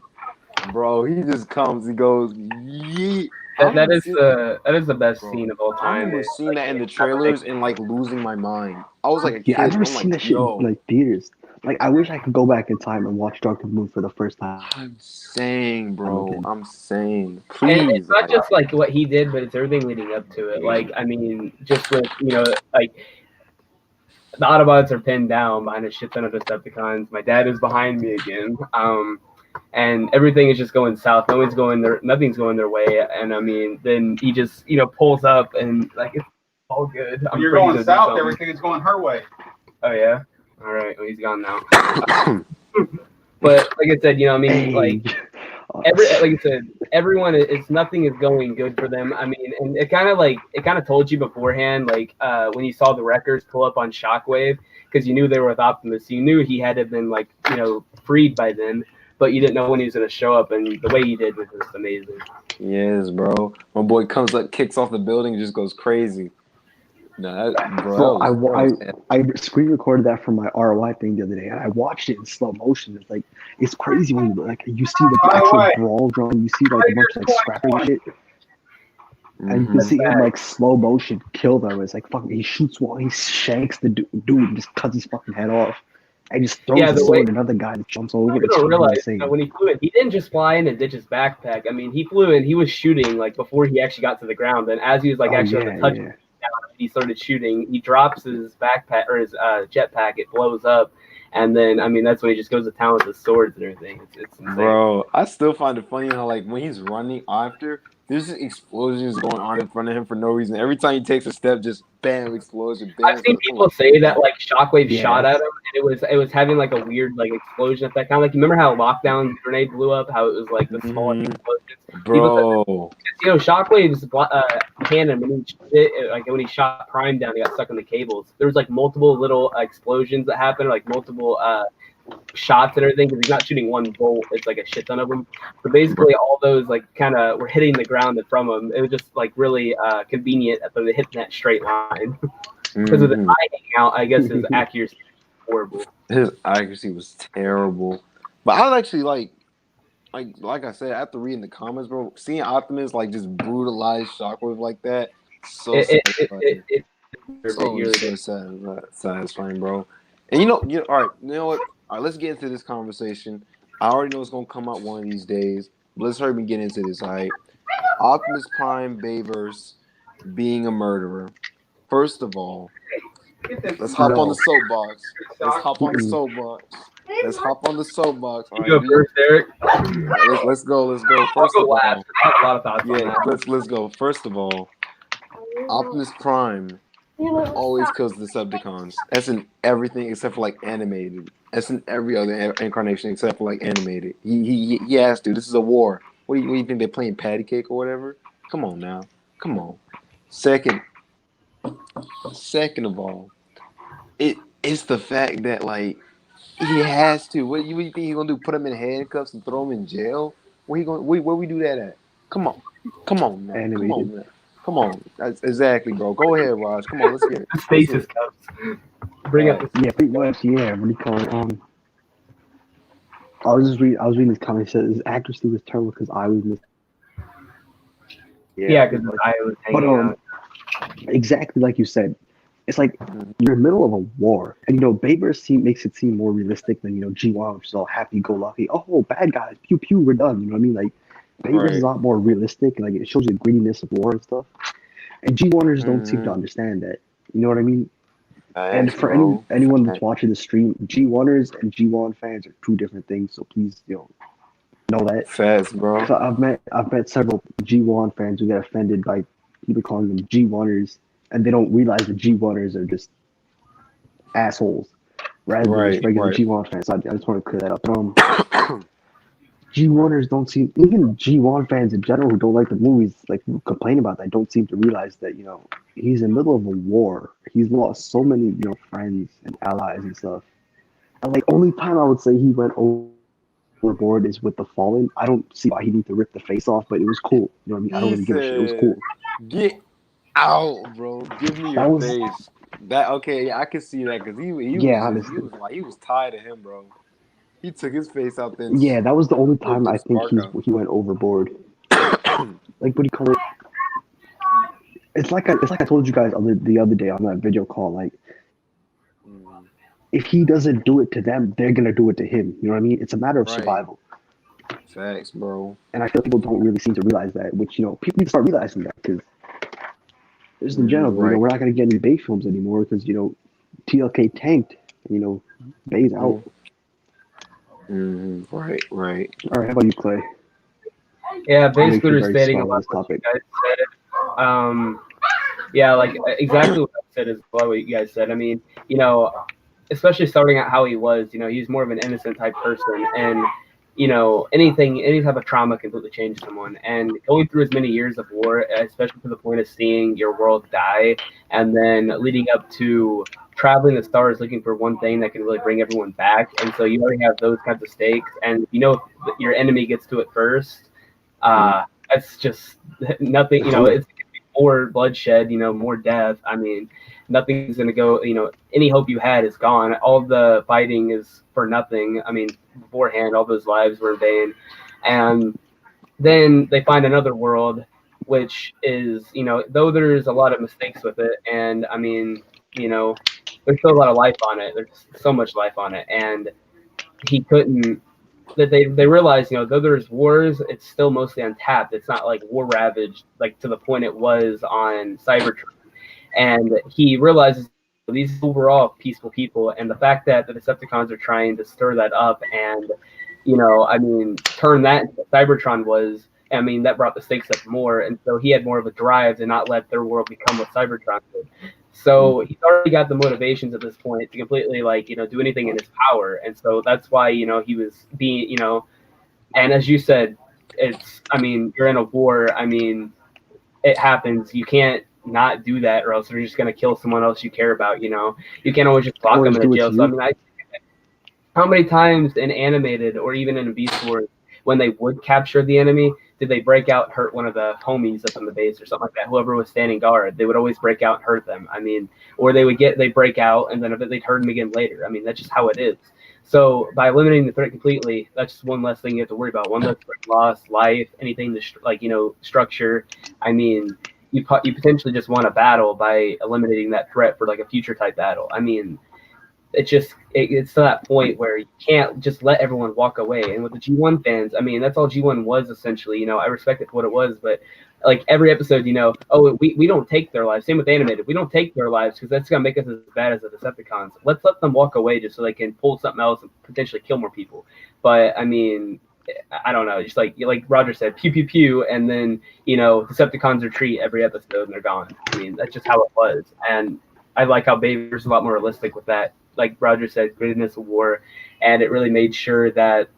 C: Bro, he just comes, he goes, yeet.
B: That is the best scene of all time.
C: I remember seeing that in the trailers and like losing my mind. I was like a kid.
A: I've never seen that shit in like theaters. Like I wish I could go back in time and watch Dark of the Moon for the first time.
C: I'm saying, bro. I'm saying. Please.
B: And it's not just like what he did, but it's everything leading up to it. Like, I mean, just with like the Autobots are pinned down behind a shit ton of Decepticons. My dad is behind me again. And everything is just going south. Nothing's going their way. And I mean, then he just, pulls up and like it's all good.
D: When you're going south, everything is going her way.
B: Oh yeah? All right. Well, he's gone now. But like I said, like I said, everyone nothing is going good for them. I mean, and it kind of told you beforehand, like when you saw the wreckers pull up on Shockwave, because you knew they were with Optimus, you knew he had to have been freed by then, but you didn't know when he was going to show up, and the way he did was just amazing.
C: Yes, bro. My boy comes up, kicks off the building, and just goes crazy. No, bro.
A: So I screen recorded that from my ROI thing the other day, and I watched it in slow motion. It's crazy when you see the actual brawl drawing. You see like a bunch of scrapping shit. And you can see him like slow motion kill them. It's like fucking. He shoots one. He shanks the dude and just cuts his fucking head off. And just throws the sword at another guy that jumps over.
B: I don't realize when he flew in, he didn't just fly in and ditch his backpack. I mean, he flew in. He was shooting like before he actually got to the ground. And as he was like on the touch down, he started shooting. He drops his backpack or his jetpack. It blows up. And then, I mean, that's when he just goes to town with his swords and everything. It's insane.
C: Bro, I still find it funny how, like, when he's running after, there's just explosions going on in front of him for no reason. Every time he takes a step, just bam, explosion. Bam,
B: I've seen people say that, like, Shockwave shot at him, and it was having, like, a weird, like, explosion effect. Kind of like, you remember how Lockdown grenade blew up? How it was, like, the small explosions?
C: Bro.
B: Shockwave's cannon, when he shot Prime down, he got stuck in the cables. There was, like, multiple little explosions that happened, like, multiple shots and everything, because he's not shooting one bolt. It's like a shit ton of them. So basically, all those like kind of were hitting the ground from him. It was just like really convenient that they hit that straight line because of the eye hanging out. I guess his accuracy was horrible.
C: His accuracy was terrible. But I actually like I said, after reading the comments, bro, seeing Optimus like just brutalize Shockwave like that, so satisfying, bro. And all right, you know what? All right, let's get into this conversation. I already know it's gonna come out one of these days, but let's hurry and get into this. All right, Optimus Prime Bayverse being a murderer. First of all, let's hop on the soapbox. Let's hop on the soapbox. All right,
B: you go first, Derrick.
C: Let's go. First of all, I have a lot of thoughts on that. Let's go. First of all, Optimus Prime always kills the Decepticons. That's in everything except for like animated. That's in every other incarnation except for like animated. He has to. This is a war. What do you think they're playing patty cake or whatever? Come on now. Come on. Second of all, it's the fact that like he has to. What do you think he's gonna do? Put him in handcuffs and throw him in jail? Where we do that at? Come on man. Animated. Come on. That's exactly, bro. Go ahead, Raj. Come on, let's get it.
B: Stasis cups. Bring up.
A: Yeah, pretty much. Yeah, what do you call it? I was reading this comment. It said his accuracy was terrible because I was missing.
B: Yeah, because I was hanging out.
A: Exactly like you said. It's like you're in the middle of a war, and Bayverse makes it seem more realistic than G1, which is all happy-go-lucky. Oh, bad guys, pew pew, we're done. You know what I mean? Like Bayverse is a lot more realistic. Like it shows you the grittiness of war and stuff. And G1ers don't seem to understand that. You know what I mean? And for anyone that's watching the stream, G1ers and G1 fans are two different things. So please, know that.
C: Fast, bro.
A: So I've met several G1 fans who get offended by people calling them G1ers, and they don't realize the G1ers are just assholes, rather than just regular G1 fans. So I just want to clear that up. G1ers don't seem, even G1 fans in general who don't like the movies, like complain about that, don't seem to realize that he's in the middle of a war. He's lost so many friends and allies and stuff. And like only time I would say he went overboard is with the Fallen. I don't see why he needed to rip the face off, but it was cool. You know what I mean? I don't really give a shit. It was cool.
C: Get out, bro. Give me your face. I can see that because he was tired of him, bro. He took his face out there.
A: Yeah, that was the only time I think he went overboard. Like, what do you call it? It's like I told you guys the other day on that video call. Like, if he doesn't do it to them, they're gonna do it to him. You know what I mean? It's a matter of survival.
C: Facts, bro.
A: And I feel people don't really seem to realize that. Which people need to start realizing that because just in general, we're not gonna get any Bay films anymore because TLK tanked. Bay's out.
C: Right.
A: All right, how about you, Clay?
B: Yeah, basically stating about what you guys said. Yeah, like exactly what I said is what you guys said. I mean, especially starting out how he was, he's more of an innocent type person, and any type of trauma completely changes someone. And going through as many years of war, especially to the point of seeing your world die, and then leading up to traveling the stars looking for one thing that can really bring everyone back. And so you already have those kinds of stakes, and your enemy gets to it first. That's just nothing. It's gonna be more bloodshed. More death. I mean, nothing's gonna go. Any hope you had is gone. All the fighting is for nothing. I mean, beforehand, all those lives were in vain. And then they find another world, which is, you know, though there's a lot of mistakes with it, and I mean, you know, there's still a lot of life on it. There's so much life on it, and he couldn't. That they realized, you know, though there's wars, it's still mostly untapped. It's not like war ravaged, like to the point it was on Cybertron. And he realizes these overall peaceful people, and the fact that the Decepticons are trying to stir that up, and you know, I mean, turn that into what Cybertron was. I mean, that brought the stakes up more, and so he had more of a drive to not let their world become what Cybertron did. So he's already got the motivations at this point to completely, like, you know, do anything in his power, and so that's why, you know, he was being, you know, and as you said, it's, I mean, you're in a war. I mean, it happens. You can't not do that, or else they're just gonna kill someone else you care about. You know, you can't always just lock
A: Or
B: them
A: just
B: in a
A: do it
B: jail.
A: to
B: So I
A: you.
B: mean, how many times in animated or even in Beast Wars, when they would capture the enemy, did they break out and hurt one of the homies up on the base or something like that? Whoever was standing guard, they would always break out and hurt them. I mean, or they break out and then they'd hurt them again later. I mean, that's just how it is. So by eliminating the threat completely, that's just one less thing you have to worry about. One less loss, life, anything to like, you know, structure. I mean, you potentially just won a battle by eliminating that threat for like a future type battle. I mean, it's to that point where you can't just let everyone walk away. And with the G1 fans, I mean, that's all G1 was essentially. You know, I respect it for what it was, but like every episode, you know, oh, we don't take their lives. Same with animated, we don't take their lives because that's gonna make us as bad as the Decepticons. Let's let them walk away just so they can pull something else and potentially kill more people. But I mean, I don't know, just like Roger said, pew pew pew, and then, you know, Decepticons retreat every episode and they're gone. I mean, that's just how it was. And I like how Baber's a lot more realistic with that. Like Roger said, greatness of war, and it really made sure that,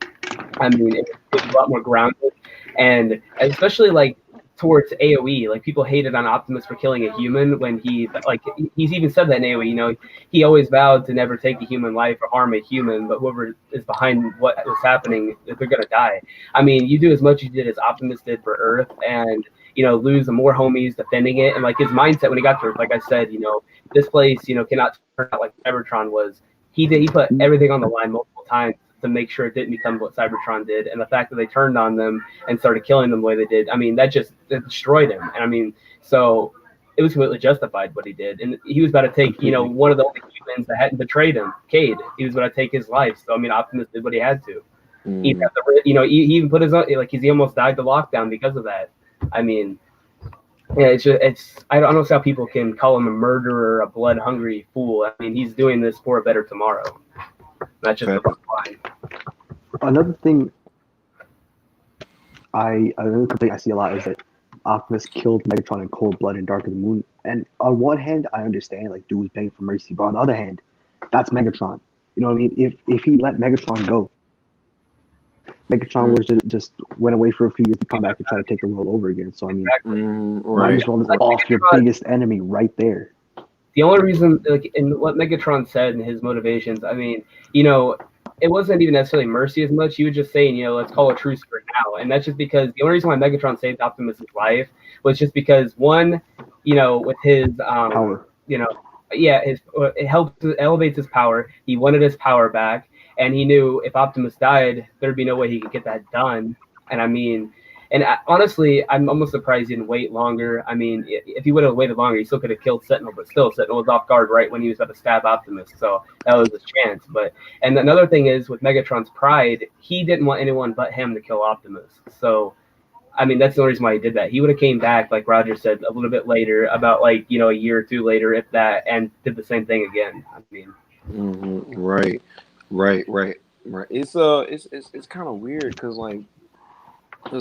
B: I mean, it was a lot more grounded, and especially like towards AOE, like people hated on Optimus for killing a human when he's even said that in AOE. You know, he always vowed to never take a human life or harm a human, but whoever is behind what was happening, they're gonna die. I mean, you do as much as you did as Optimus did for Earth, and you know, lose more homies defending it, and like his mindset when he got there, like I said, you know, this place, you know, cannot turn out like Cybertron was. He put everything on the line multiple times to make sure it didn't become what Cybertron did, and the fact that they turned on them and started killing them the way they did, I mean, that destroyed him. And I mean, so it was completely justified what he did, and he was about to take, you know, one of the only humans that hadn't betrayed him, Cade. He was about to take his life. So I mean, Optimus did what he had to. He had to, you know, he even put his own, like he almost died to lockdown because of that. I mean, yeah, I don't see how people can call him a murderer, a blood hungry fool. I mean, he's doing this for a better tomorrow. That's just the line.
A: Another thing another complaint I see a lot is that Optimus killed Megatron in cold blood in Dark of the Moon. And on one hand, I understand, like, dude was begging for mercy, but on the other hand, that's Megatron. You know what I mean? If he let Megatron go, Megatron was just went away for a few years to come back and try to take the world over again. So I mean, might as well just off your biggest enemy right there.
B: The only reason, like, in what Megatron said and his motivations, I mean, you know, it wasn't even necessarily mercy as much. He was just saying, you know, let's call a truce for now. And that's just because the only reason why Megatron saved Optimus' life was just because, one, you know, with his
A: power,
B: you know, yeah, it elevates his power. He wanted his power back, and he knew if Optimus died, there'd be no way he could get that done. And I mean, and honestly, I'm almost surprised he didn't wait longer. I mean, if he would have waited longer, he still could have killed Sentinel, but still, Sentinel was off guard right when he was about to stab Optimus, so that was his chance. But, and another thing is, with Megatron's pride, he didn't want anyone but him to kill Optimus. So, I mean, that's the only reason why he did that. He would have came back, like Roger said, a little bit later, about like, you know, a year or two later, if that, and did the same thing again. I mean,
C: right. It's kind of weird because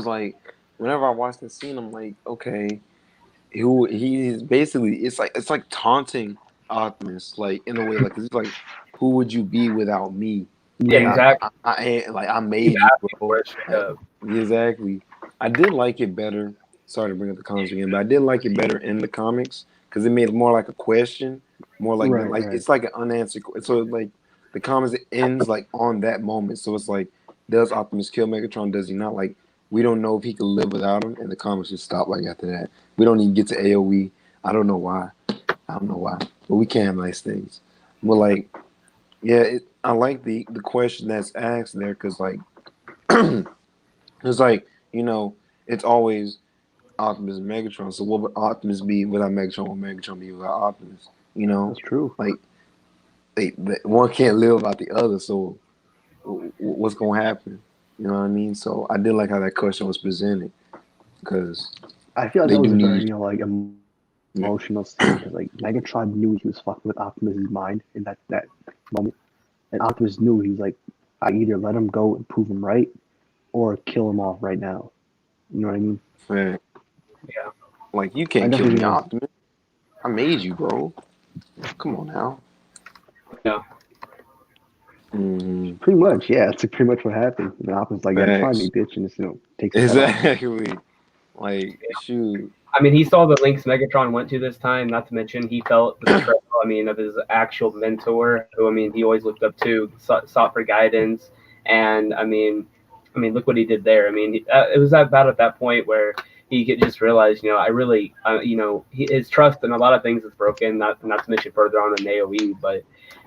C: like whenever I watch the scene, I'm like, okay, he's basically it's like taunting Optimus, like in a way, like it's like, who would you be without me?
B: Yeah, exactly.
C: I made you, bro. Exactly. I did like it better. Sorry to bring up the comics again, but I did like it better in the comics because it made it more like a question, more like it's like an unanswered. So like the comics, it ends like on that moment. So it's like, does Optimus kill Megatron? Does he not? Like, we don't know if he could live without him, and the comics just stop like after that. We don't even get to AOE. I don't know why, but we can have nice things. But like, yeah, I like the question that's asked there because like, it's like, you know, it's always Optimus and Megatron. So what would Optimus be without Megatron? What would Megatron be without Optimus? You know,
A: That's true.
C: like they one can't live without the other. So what's gonna happen? You know what I mean? So I did like how that question was presented because
A: I feel like
C: they
A: that was
C: do
A: a very,
C: need.
A: like emotional scene because like Megatron knew he was fucking with Optimus's mind in that moment, and Optimus knew he was like, I either let him go and prove him right, or kill him off right now. You know what I mean?
C: Man,
B: Yeah.
C: like you
A: I
C: can't kill
A: definitely
C: me,
A: think
C: Optimus. I made you, bro. Come on now.
B: Yeah.
C: Mm,
A: pretty much, yeah. That's pretty much what happened. And Optimus like, yeah, try me,
C: facts.
A: bitch, and just takes his head off.
C: Exactly. Like shoot.
B: I mean, he saw the links Megatron went to this time. Not to mention, he felt the betrayal. I mean, of his actual mentor, who I mean, he always looked up to, sought for guidance, and I mean, look what he did there. I mean, it was about at that point where he could just realize, I really, his trust in a lot of things is broken. Not to mention further on in AOE, but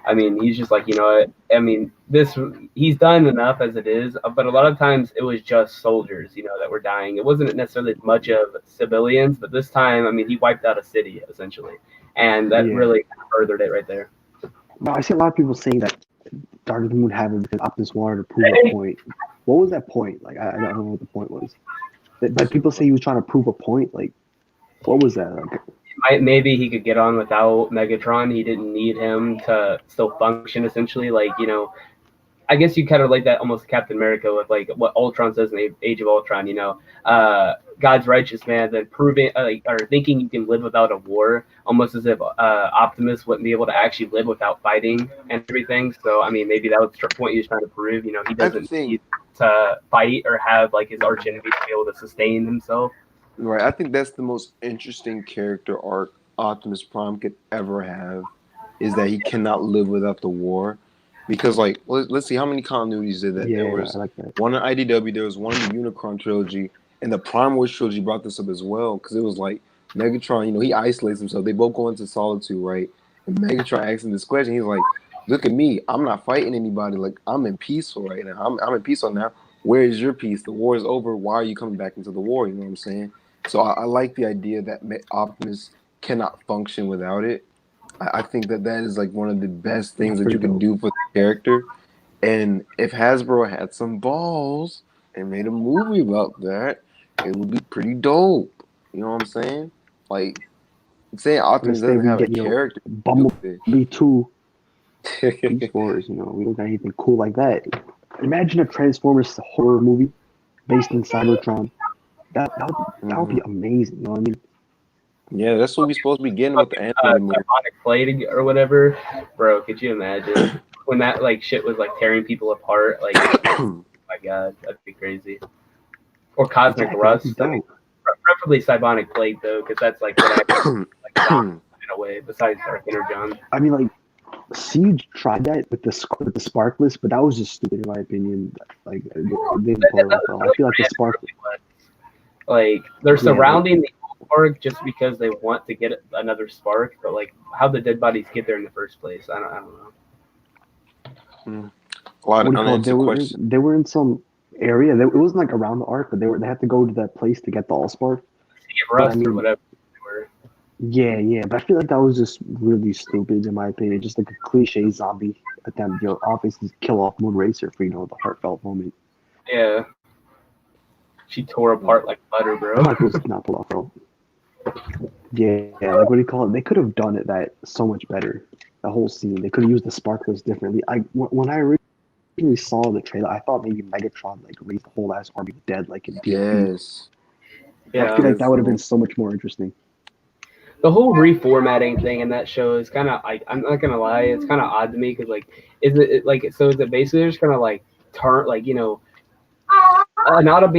B: I mean, he's just like, I mean, he's done enough as it is, but a lot of times it was just soldiers, that were dying. It wasn't necessarily much of civilians, but this time, I mean, he wiped out a city essentially, and that really furthered it right there.
A: No, I see a lot of people saying that Dark of the Moon happened because Optimus wanted to prove a point. What was that point? Like, I don't know what the point was. But people say he was trying to prove a point. Like, what was that? Like,
B: maybe he could get on without Megatron. He didn't need him to still function, essentially. Like, I guess you kind of like that almost Captain America with like what Ultron says in Age of Ultron, God's righteous man, then proving or thinking you can live without a war, almost as if Optimus wouldn't be able to actually live without fighting and everything. So, I mean, maybe that was the point he was trying to prove. He doesn't need to fight or have like his arch enemy to be able to sustain himself.
C: Right. I think that's the most interesting character arc Optimus Prime could ever have, is that he cannot live without the war. Because, like, let's see, how many continuities did that?
A: Yeah,
C: There was
A: I like that.
C: one in IDW, there was one in the Unicron trilogy, and the Prime Wars trilogy brought this up as well. Because it was like Megatron, he isolates himself. They both go into solitude, right? And Megatron asks him this question. He's like, "Look at me. I'm not fighting anybody. Like, I'm in peaceful right now. I'm in peace right now. Where is your peace? The war is over. Why are you coming back into the war?" You know what I'm saying? So I like the idea that Optimus cannot function without it. I think that is like one of the best things that you can do for the character. And if Hasbro had some balls and made a movie about that, it would be pretty dope. You know what I'm saying? Like, saying Optimus doesn't have a character.
A: Bumblebee 2 Beast Wars, we don't got anything cool like that. Imagine a Transformers horror movie based in Cybertron. That would be amazing. You know what I mean?
C: Yeah, that's what we're supposed to be getting with the animated movie.
B: Carbonic plating or whatever, bro. Could you imagine when that like shit was like tearing people apart? Like, oh my god, that'd be crazy. Or cosmic rust. I mean, preferably Cybonic plate though, because that's like what I like in a way. Besides Dark Energon.
A: I mean, like, Siege tried that with the Sparkless, but that was just stupid in my opinion. Like, it didn't pull off well. I feel like the Sparkless.
B: Like, they're surrounding the Spark just because they want to get another Spark, but like, how the dead bodies get there in the first place, I don't
C: know. A lot of unanswered questions.
A: They were in some area. It wasn't like around the arc, but they had to go to that place to get the Allspark.
B: Rust or whatever.
A: Yeah, but I feel like that was just really stupid in my opinion. Just like a cliche zombie attempt. Obviously kill off Moonracer for the heartfelt moment.
B: Yeah. She tore apart like butter, bro.
A: Michael's not pull off, bro. Yeah, like what do you call it? They could have done it so much better. The whole scene, they could have used the sparklers differently. When I originally saw the trailer, I thought maybe Megatron like raised the whole ass army of dead, like in DLP.
C: Yes.
A: Yeah, I feel like that would have been so much more interesting.
B: The whole reformatting thing in that show is kind of like, I'm not gonna lie, it's kind of odd to me because like, is it basically just kind of like turn like being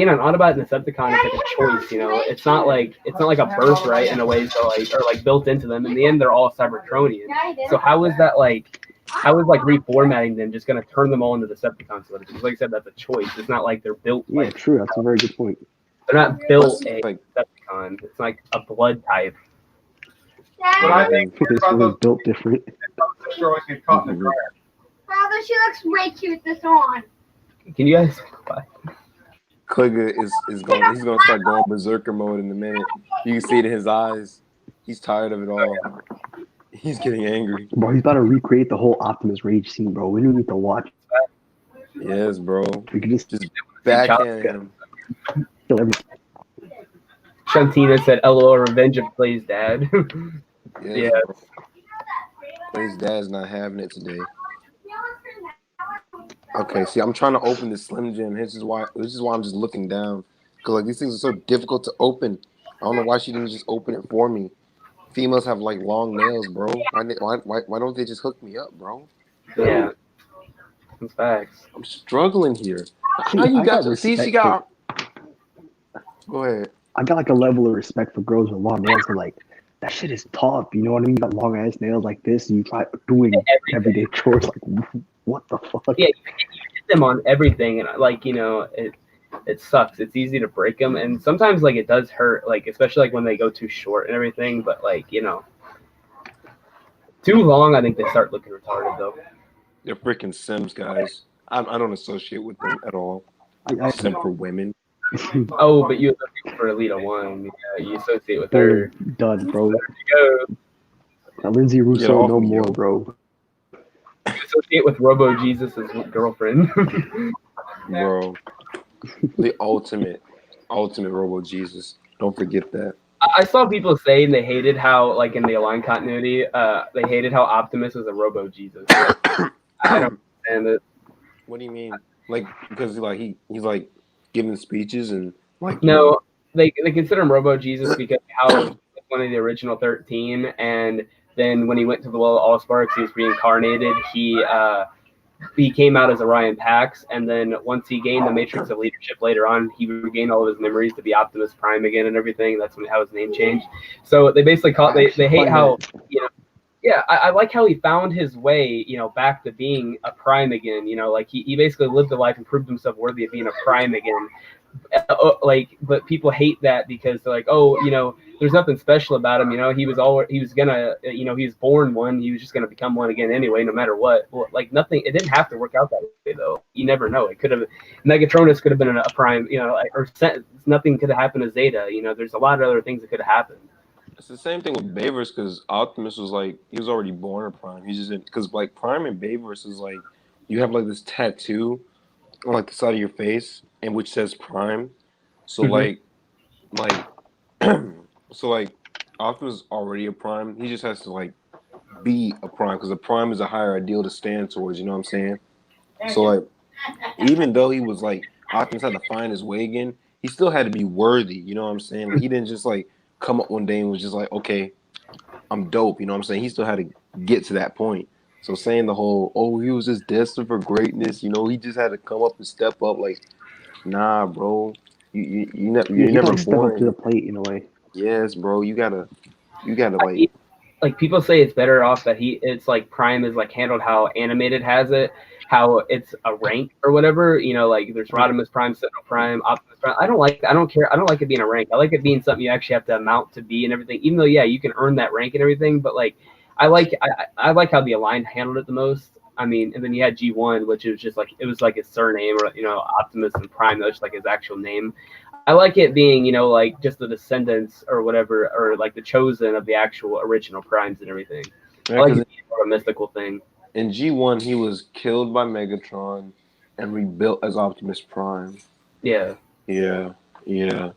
B: an Autobot and Decepticon is like a choice, It's not like a birthright in a way, so like built into them. In the end, they're all Cybertronian. So how is reformatting them just gonna turn them all into Decepticons? Because like I said, that's a choice. It's not like they're built.
A: Yeah, true. That's a very good point.
B: They're not built a Decepticon. It's like a blood type.
D: But I think
A: this was built different.
E: Father, she looks way cute this on.
B: Can you guys?
C: Klinger is going. He's going to start going berserker mode in a minute. You can see it in his eyes. He's tired of it all. He's getting angry.
A: Bro, he's about to recreate the whole Optimus rage scene, bro. We don't need to watch.
C: Yes, bro.
A: We can just
C: backhand him.
A: kill everything.
B: Shantina said, "LOL, Revenge of Clay's dad."
C: Yes, bro. Clay's dad's not having it today. Okay, see, I'm trying to open this Slim Jim. This is why I'm just looking down, because like these things are so difficult to open. I don't know why she didn't just open it for me. Females have like long nails, bro. Why don't they just hook me up, bro?
B: Yeah, that's facts.
C: I'm struggling here. How you got? See, she got. Go ahead.
A: I got like a level of respect for girls with long nails, but like that shit is tough. You know what I mean? You got long ass nails like this, and you try doing everyday chores. Like, what the fuck?
B: Yeah, you get them on everything, and like it sucks. It's easy to break them, and sometimes like it does hurt, like especially like when they go too short and everything. But like too long, I think they start looking retarded though.
C: They're freaking Sims, guys. I don't associate with them at all. Sim for women.
B: Oh, but you associate for Alita 1. Yeah, you associate with her.
A: Done, bro.
B: There you go.
A: Now, Lindsay Russo, no more, bro.
B: You associate with Robo Jesus' girlfriend.
C: Bro. The ultimate Robo Jesus. Don't forget that.
B: I saw people saying they hated how, like in the Align continuity, they hated how Optimus was a Robo Jesus. I don't understand it.
C: What do you mean? Like because like he's like giving speeches and like
B: no, they consider him Robo Jesus because how he was one of the original 13, and then when he went to the Well of Allsparks, he was reincarnated. He came out as Orion Pax, and then once he gained the Matrix of Leadership later on, he regained all of his memories to be Optimus Prime again and everything. That's how his name changed. So they basically they hate how Yeah, I like how he found his way, back to being a Prime again. Like he basically lived a life and proved himself worthy of being a Prime again. But people hate that because they're like, oh, there's nothing special about him. He was gonna, he was born one. He was just gonna become one again anyway, no matter what. Well, like nothing. It didn't have to work out that way though. You never know. It could have. Megatronus could have been a Prime. Nothing could have happened to Zeta. There's a lot of other things that could have happened.
C: It's the same thing with Bayverse because Optimus was like he was already born a Prime. He just because like Prime and Bayverse is like you have like this tattoo on like the side of your face and which says Prime. So like so like Optimus is already a Prime. He just has to like be a Prime because a Prime is a higher ideal to stand towards. You know what I'm saying? So like even though he was like Optimus had to find his way again, he still had to be worthy. You know what I'm saying? Like, he didn't just like come up one day and was just like, okay, I'm dope. You know what I'm saying? He still had to get to that point. So saying the whole, oh, he was just destined for greatness, he just had to come up and step up. Like, nah, bro, you're never
A: step up to the plate in a way.
C: Yes, bro, you gotta
B: like people say it's better off that it's like Prime is like handled how Animated has it, how it's a rank or whatever. Like there's Rodimus Prime, Sentinel Prime, Optimus Prime. I don't care. I don't like it being a rank. I like it being something you actually have to amount to be and everything. Even though you can earn that rank and everything, but like I like how the Align handled it the most. I mean, and then you had G1, which is just like it was like his surname, or Optimus and Prime. That was just like his actual name. I like it being, like just the descendants or whatever, or like the chosen of the actual original Primes and everything.
C: Yeah,
B: I like it being a mystical thing.
C: In G1, he was killed by Megatron and rebuilt as Optimus Prime.
B: Yeah.
C: Yeah. And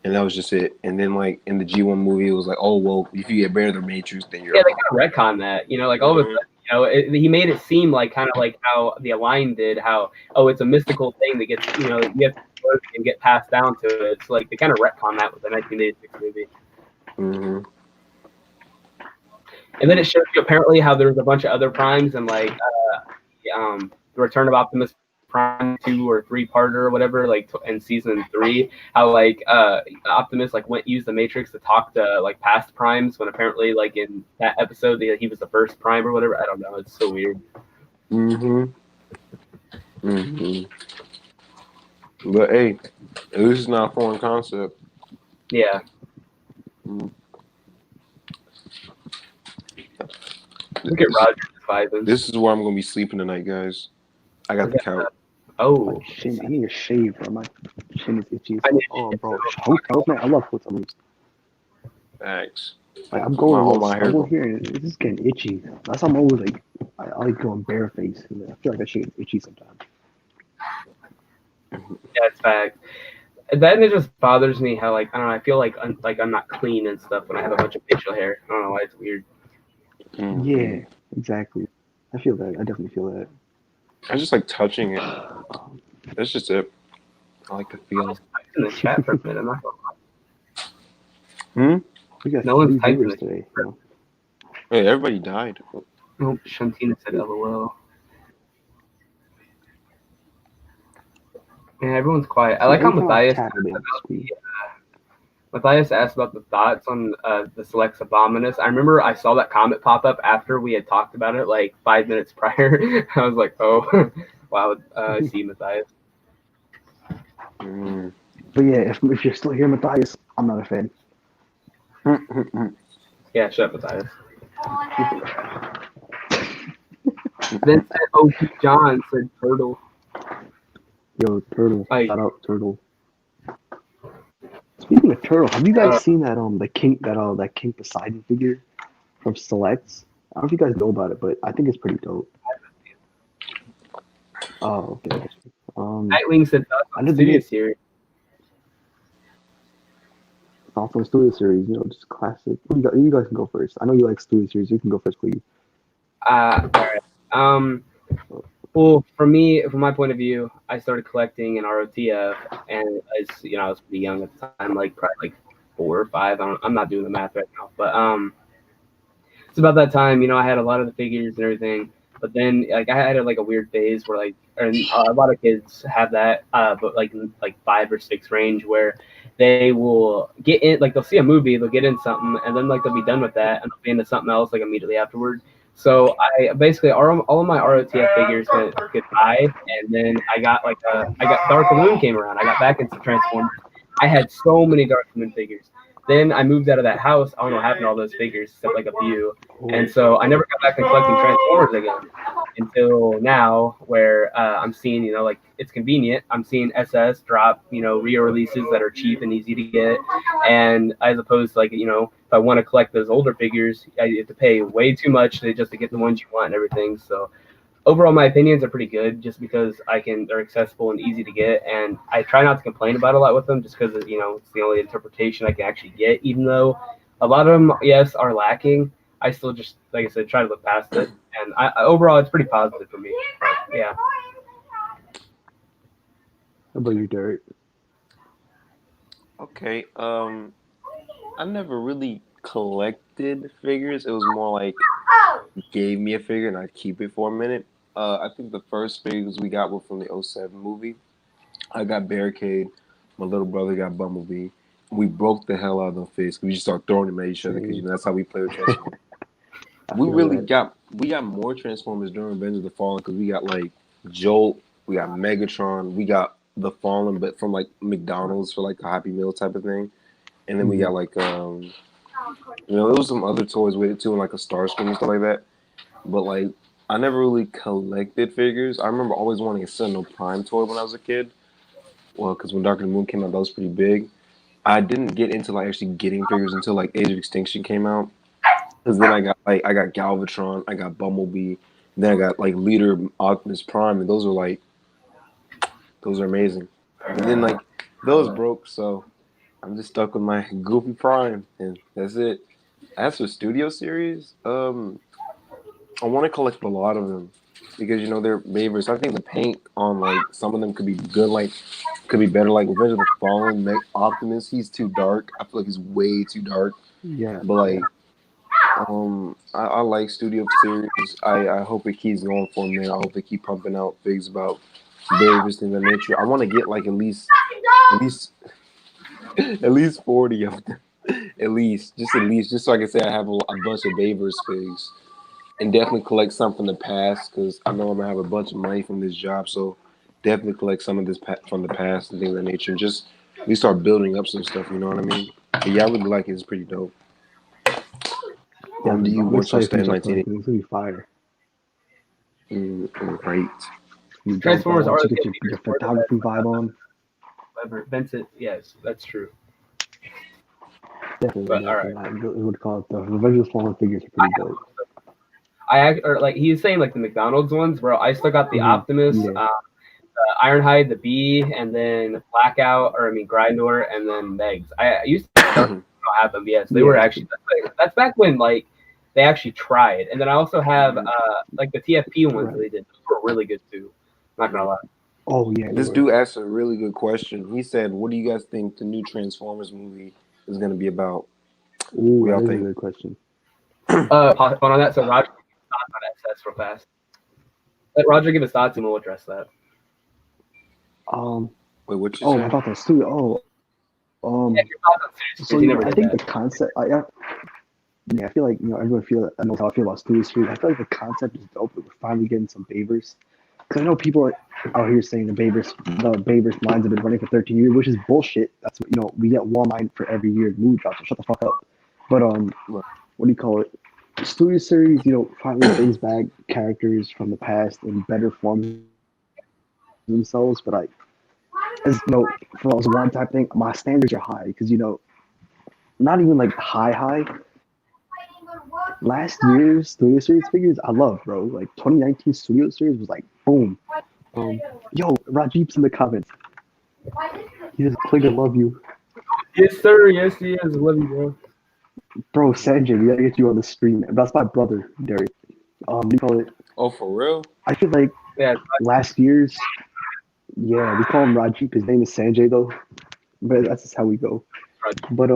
C: that was just it. And then, like, in the G1 movie, it was like, oh, well, if you get buried in the Matrix, then you're...
B: Yeah, they kind of retconned that. Like, all of a sudden, he made it seem like kind of like how the Align did, how, it's a mystical thing that gets, you have to work and get passed down to it. It's like they kind of retconned that with the 1986 movie.
C: Mm-hmm.
B: And then it shows you apparently how there's a bunch of other Primes and like the Return of Optimus Prime 2 or 3-parter or whatever, like in season 3, how like Optimus like used the Matrix to talk to like past Primes when apparently like in that episode he was the first Prime or whatever. I don't know. It's so weird.
C: But hey, at least it's not a foreign concept.
B: Yeah. Look at Roger despising.
C: This is where I'm gonna be sleeping tonight, guys. I got the couch.
B: Oh,
A: My chin, I need a shave, bro. My chin is itchy.
B: I need
A: Oh,
B: shit
A: bro,
B: too.
A: hotels, man. I love hotels.
C: Thanks.
A: Like I'm
C: My
A: going a
C: all
A: little
C: my hair.
A: slow here, and it's just getting itchy. That's why I'm always like, I like going barefaced. And I feel like that shit gets itchy sometimes.
B: Yeah, it's fact. Then it just bothers me how like I don't know. I feel like I'm not clean and stuff when I have a bunch of facial hair. I don't know why it's weird.
C: Mm-hmm.
A: Yeah, exactly. I feel that. I definitely feel that.
C: I just like touching it. That's just it. I like the feel.
B: In the chat for a minute. I'm not gonna
C: Hmm.
A: We got
B: No one's
A: 3
B: typing
A: viewers
B: it.
A: today.
C: Hey, everybody died.
B: Nope, Shantina said LOL. Yeah, everyone's quiet. I like how
A: Every time I
B: Matthias
A: tap, it'll be on the screen.
B: asked about the thoughts on the Selects Abominus. I remember I saw that comment pop up after we had talked about it like 5 minutes prior. I was like, oh, wow, I see Matthias.
C: Mm.
A: But yeah, if you're still here, Matthias, I'm not a fan.
B: Yeah, shut up, Matthias. Then said OP John said Turtle.
A: Yo, Turtle.
B: Like,
A: Shout out, Turtle. Speaking of Turtle, have you guys seen that that King Poseidon figure from Selects? I don't know if you guys know about it, but I think it's pretty dope. Oh, okay.
B: Nightwing said
A: I
B: on
A: did
B: Studio
A: get
B: Series.
A: also Studio Series, just classic. You guys can go first. I know you like Studio Series. You can go first, please.
B: All right. Well, from my point of view, I started collecting an ROTF, and I was pretty young at the time, like probably like 4 or 5. I'm not doing the math right now, but it's about that time. I had a lot of the figures and everything, but then like I had like a weird phase where and a lot of kids have that, but like 5 or 6 range where they will get in, like they'll see a movie, they'll get in something, and then like they'll be done with that, and they'll be into something else like immediately afterward. So I basically all of my ROTF figures went goodbye, and then I got Dark Moon came around. I got back into Transformers. I had so many Dark Moon figures. Then I moved out of that house. I don't know what happened to all those figures except like a few, and so I never got back to collecting Transformers again until now, where I'm seeing like it's convenient. I'm seeing SS drop re-releases that are cheap and easy to get, and as opposed to if I want to collect those older figures, I have to pay way too much just to get the ones you want and everything. So overall, my opinions are pretty good just because they're accessible and easy to get, and I try not to complain about a lot with them just because it's the only interpretation I can actually get. Even though a lot of them, yes, are lacking, I still just, like I said, try to look past it, and overall it's pretty positive for me. But, yeah.
A: How about you, Derrick?
C: Okay. I never really collected figures. It was more like gave me a figure and I'd keep it for a minute. I think the first figures we got were from the '07 movie. I got Barricade. My little brother got Bumblebee. We broke the hell out of them fists. We just started throwing them at each other because that's how we play with Transformers. We got more Transformers during Revenge of the Fallen because we got like Jolt, we got Megatron, we got the Fallen, but from like McDonald's for like a Happy Meal type of thing, and then we got like there was some other toys with it too, and like a Starscream and stuff like that. But like I never really collected figures. I remember always wanting a Sentinel Prime toy when I was a kid. Well, because when Dark of the Moon came out, that was pretty big. I didn't get into like actually getting figures until like Age of Extinction came out. Because then I got Galvatron, I got Bumblebee, then I got like Leader Optimus Prime, and those are amazing. And then like those broke, so I'm just stuck with my Goofy Prime, and that's it. As for Studio Series, I want to collect a lot of them because they're favorites. I think the paint on like some of them could be good, like could be better. Like Revenge of the Fallen, Optimus, he's too dark. I feel like he's way too dark.
A: Yeah.
C: But like, I like Studio Series. I hope it keeps going for a minute. I hope they keep pumping out figs about various things of that nature. I want to get like at least at least 40 of them. At least, just so I can say I have a bunch of Babers figs. And definitely collect some from the past because I know I'm gonna have a bunch of money from this job. So definitely collect some of this from the past and things of that nature. And just we start building up some stuff. You know what I mean? But yeah, I really like it. It's pretty dope.
A: Yeah,
C: Do you
A: I'm
C: want to
A: excited for
C: stand
A: you
C: 19?
A: It's gonna be fire.
C: Right.
A: You
B: Transformers are
A: you get your photography vibe on.
B: Vincent, yes, that's true.
A: Definitely,
B: But all
A: definitely.
B: right,
A: I would call it the Revenge of the Fallen figures are pretty dope.
B: or like he's saying like the McDonald's ones, bro. I still got the Optimus,
A: Yeah.
B: the Ironhide, the Bee, and then Blackout, or I mean Grindor, and then Megs. I used to have them. Yes, they were actually. That's back when like they actually tried. And then I also have like the TFP ones that they did. Those were really good too. Not gonna lie.
A: Oh yeah.
C: This dude asked a really good question. He said, "What do you guys think the new Transformers movie is going to be about?"
A: Ooh, that's a good question.
B: On that, so Roger, thoughts on SS real fast. Let Roger give his thoughts and we'll address that.
C: Wait, what you
A: Oh,
C: say?
A: about the studio.
B: Yeah, your thoughts on series,
A: So
B: you never
A: I
B: did
A: think
B: that.
A: the concept. I feel like everyone knows how I feel about Studio Series. I feel like the concept is dope. That we're finally getting some Bayvers. Because I know people are out here saying the Bayvers lines have been running for 13 years, which is bullshit. That's what we get one line for every year movie drop. So shut the fuck up. But what do you call it? Studio Series, finally brings back characters from the past in better forms themselves. But as for us one type thing, my standards are high because not even like high. Last year's Studio Series figures, I love, bro. Like 2019 Studio Series was like boom. Yo, Rajib's in the comments. He says, "Klinga, love you."
B: Yes, sir. Yes, he is. Love you, bro.
A: Bro, Sanjay, we gotta get you on the stream. That's my brother, Derrick. We call it.
C: Oh, for real?
A: I feel like last year's. Yeah, we call him Rajib. His name is Sanjay though, but that's just how we go. But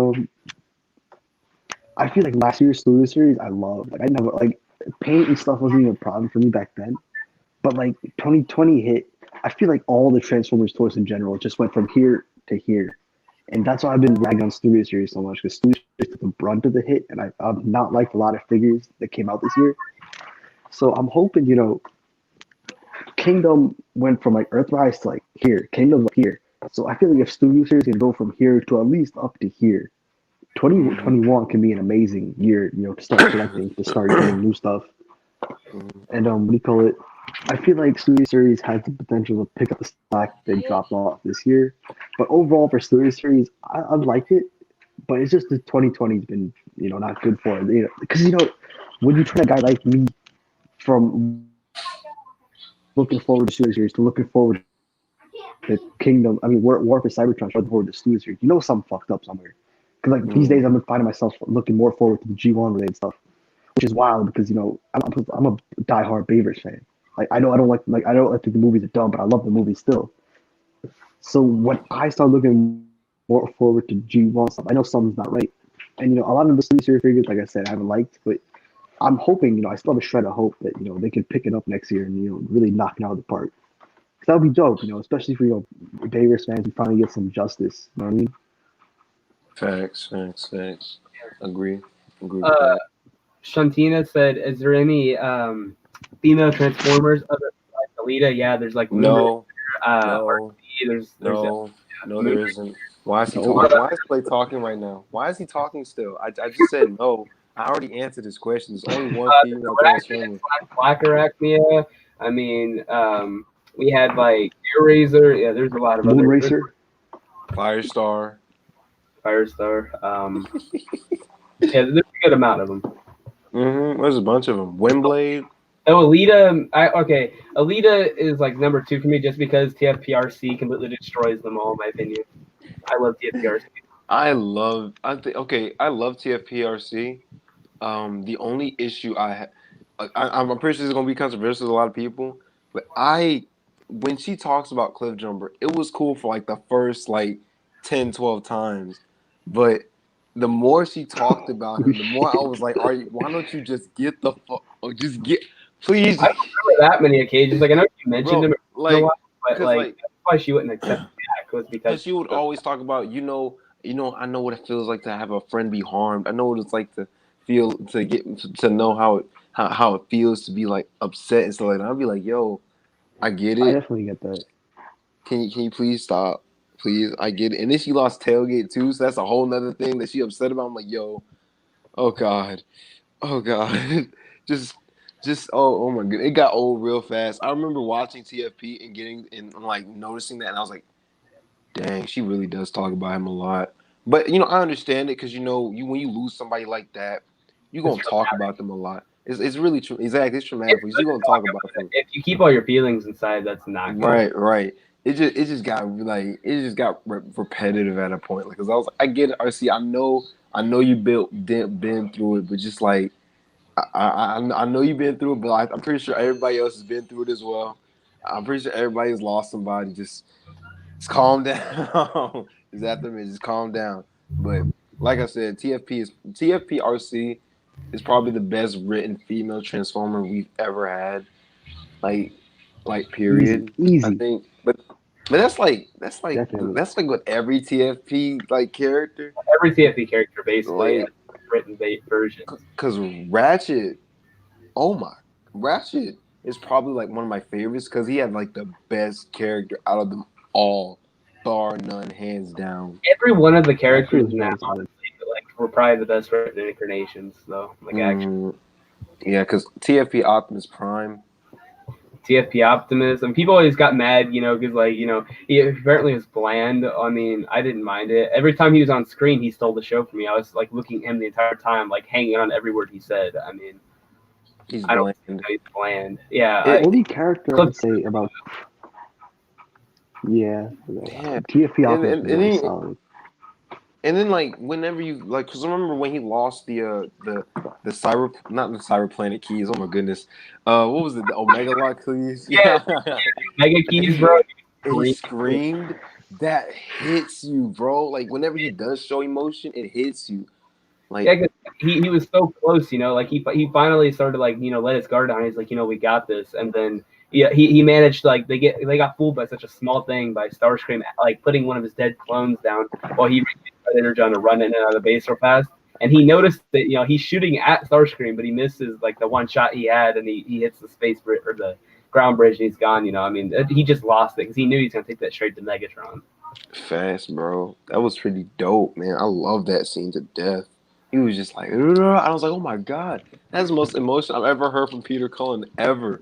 A: I feel like last year's Studio Series, I loved. Like I never paint and stuff wasn't even a problem for me back then. But like 2020 hit, I feel like all the Transformers toys in general just went from here to here. And that's why I've been ragging on Studio Series so much because Studio Series took the brunt of the hit, and I've not liked a lot of figures that came out this year. So I'm hoping, Kingdom went from like Earthrise to like here, Kingdom's up here. So I feel like if Studio Series can go from here to at least up to here, 2021 can be an amazing year, to start collecting, to start getting new stuff. And what do you call it? I feel like Studio Series has the potential to pick up the slack they dropped off this year. But overall for Studio Series, I like it. But it's just the 2020's been, not good for it. Because when you turn a guy like me from looking forward to Studio Series to looking forward to Kingdom, I mean, War for Cybertron, looking forward to Studio Series, something fucked up somewhere. Because these days I've been finding myself looking more forward to the G1 related stuff, which is wild because I'm a diehard Bayvers fan. Like I know I don't like the movies are dumb, but I love the movies still. So when I start looking more forward to G1 stuff, I know something's not right. And a lot of the Studio Series figures, like I said, I haven't liked, but I'm hoping, I still have a shred of hope that they can pick it up next year and really knock it out of the park. Cause that would be dope, especially for Bayvers fans who finally get some justice. You know what I mean?
C: Facts. Agree with that.
B: Shantina said, "Is there any female Transformers other than like Alita?" Yeah, there's like
C: No,
B: there's
C: no, there isn't. Why is he talking? Why is Clay talking right now? Why is he talking still? I just said no. I already answered this question. There's only one female Transformer.
B: Black Arachnia. I mean, we had like Eraser. Yeah, there's a lot of
A: Moon
B: other
A: Racer,
C: Firestar.
B: Yeah, there's a good amount of them.
C: There's a bunch of them. Windblade.
B: Oh, Alita. Alita is like number 2 for me just because TFPRC completely destroys them all, in my opinion. I love TFPRC.
C: I love TFPRC. The only issue I'm pretty sure it's gonna be controversial to a lot of people, but when she talks about Cliff Jumper, it was cool for like the first 10, 12 times, but the more she talked about him, the more I was like, why don't you just get the fuck, or just get, please.
B: I don't remember that many occasions. Like I know you mentioned him, but that's why she wouldn't accept that was because
C: she would always talk about, I know what it feels like to have a friend be harmed. I know what it's like to feel, to know how it feels to be like upset and stuff like that. I'll be like, yo, I get it.
A: I definitely get that.
C: Can you please stop? Please, I get it. And then she lost Tailgate too, so that's a whole nother thing that she upset about. I'm like, yo, oh god, just Just oh my god, it got old real fast. I remember watching TFP and like noticing that, and I was like, dang, she really does talk about him a lot. But I understand it because when you lose somebody like that, you're
B: It's
C: gonna talk
B: traumatic.
C: about them a lot. It's really true. Exactly, it's traumatic
B: It's
C: because
B: good
C: you're
B: to
C: gonna
B: talk
C: talk about
B: about
C: them.
B: it. If you keep all your feelings inside, that's not good.
C: Right. It just got like repetitive at a point. Like, cause I was like, I get it, RC. I know you been through it, but just like I know you've been through it, but I'm pretty sure everybody else has been through it as well. I'm pretty sure everybody's lost somebody. Just calm down. Is that the just calm down. But like I said, TFP RC is probably the best written female transformer we've ever had. Like
A: Easy,
C: period. I
A: easy,
C: think, but
A: definitely.
C: that's like with every TFP like character,
B: Every TFP character basically has
C: like
B: written versions.
C: because oh my, Ratchet is probably like one of my favorites because he had like the best character out of them all, bar none, hands down.
B: Every one of the
A: Ratchet
B: characters
A: was
B: in that
A: very solid.
B: honestly, like were probably the best written incarnations though. Like actually.
C: Mm, yeah, because TFP Optimus Prime.
B: TFP Optimism. People always got mad, because he apparently was bland. I mean, I didn't mind it. Every time he was on screen, he stole the show from me. I was like looking at him the entire time, like hanging on every word he said. I mean,
C: He's
B: I don't
C: bland.
B: think he's bland. Yeah,
A: The
C: It,
A: only character I can say about yeah,
C: yeah,
A: TFP
C: and
A: Optimus
C: and,
A: was
C: and
A: very
C: then
A: solid.
C: and then like whenever you like, because I remember when he lost the cyber not the cyber planet keys. Oh my goodness, what was it? The Omega Lock keys.
B: yeah.
C: Yeah,
B: Mega Keys, bro.
C: he screamed. That hits you, bro. Like whenever he does show emotion, it hits you.
B: Yeah,
C: Like
B: 'cause he was so close, like he finally started like let his guard down. He's like, we got this, and then he managed like they got fooled by such a small thing by Starscream like putting one of his dead clones down while he Energon to run in and out of the base real fast, and he noticed that he's shooting at Starscream, but he misses like the one shot he had, and he hits the space bridge or the ground bridge, and he's gone. I mean, he just lost it because he knew he's gonna take that straight to Megatron.
C: fast, bro. That was pretty dope, man. I love that scene to death. He was just like, I was like, oh my god, that's the most emotion I've ever heard from Peter Cullen ever.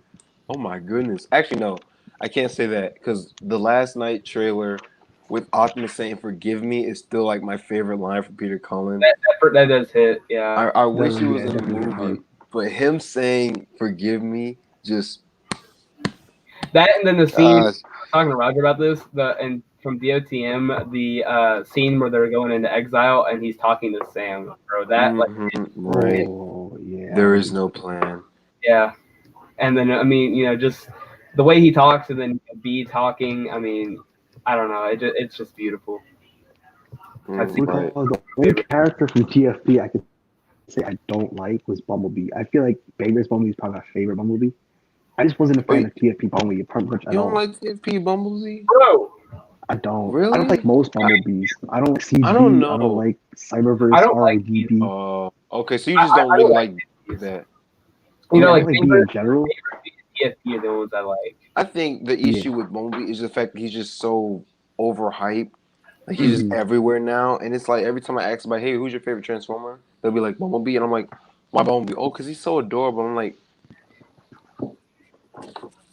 C: Oh my goodness. Actually, no, I can't say that because the last night trailer with Optimus saying "Forgive me" is still like my favorite line from Peter Cullen.
B: That does hit, yeah.
C: I wish it was
A: Yeah,
C: in the
A: definitely hit
C: movie,
A: hard.
C: but him saying "Forgive me" just
B: That and then the scene
C: gosh.
B: talking to Roger about this, and from DOTM, the scene where they're going into exile and he's talking to Sam, bro. That
C: Right.
A: Oh
C: There
A: yeah.
C: is no plan.
B: yeah. And then I mean, just the way he talks, and then B talking. I mean, I don't know. It's just beautiful. I've seen
C: Right.
A: The only character from TFP I could say I don't like was Bumblebee. I feel like Baker's Bumblebee is probably my favorite Bumblebee. I just wasn't a
C: Oh,
A: fan
C: you
A: of TFP Bumblebee pretty much at
C: don't
A: all.
C: like TFP Bumblebee?
B: bro.
A: I don't. I don't
C: Really?
A: like most Bumblebees. I don't like
C: I don't
A: CB. I don't
C: know.
A: like
B: I
A: Cyberverse
B: don't like
A: RIDB.
C: Okay, so you just don't
B: I
C: really
B: don't
C: like
B: these.
C: that.
A: Yeah, I
B: Like
A: don't like B in general.
B: TFP are the ones I like.
C: I think the
A: Yeah.
C: issue with Bumblebee is the fact that he's just so overhyped. Like he's just
A: Mhm.
C: everywhere now, and it's like every time I ask about, "Hey, who's your favorite Transformer?" They'll be like Bumblebee, and I'm like, "Why Bumblebee?" Oh, because he's so adorable. I'm like,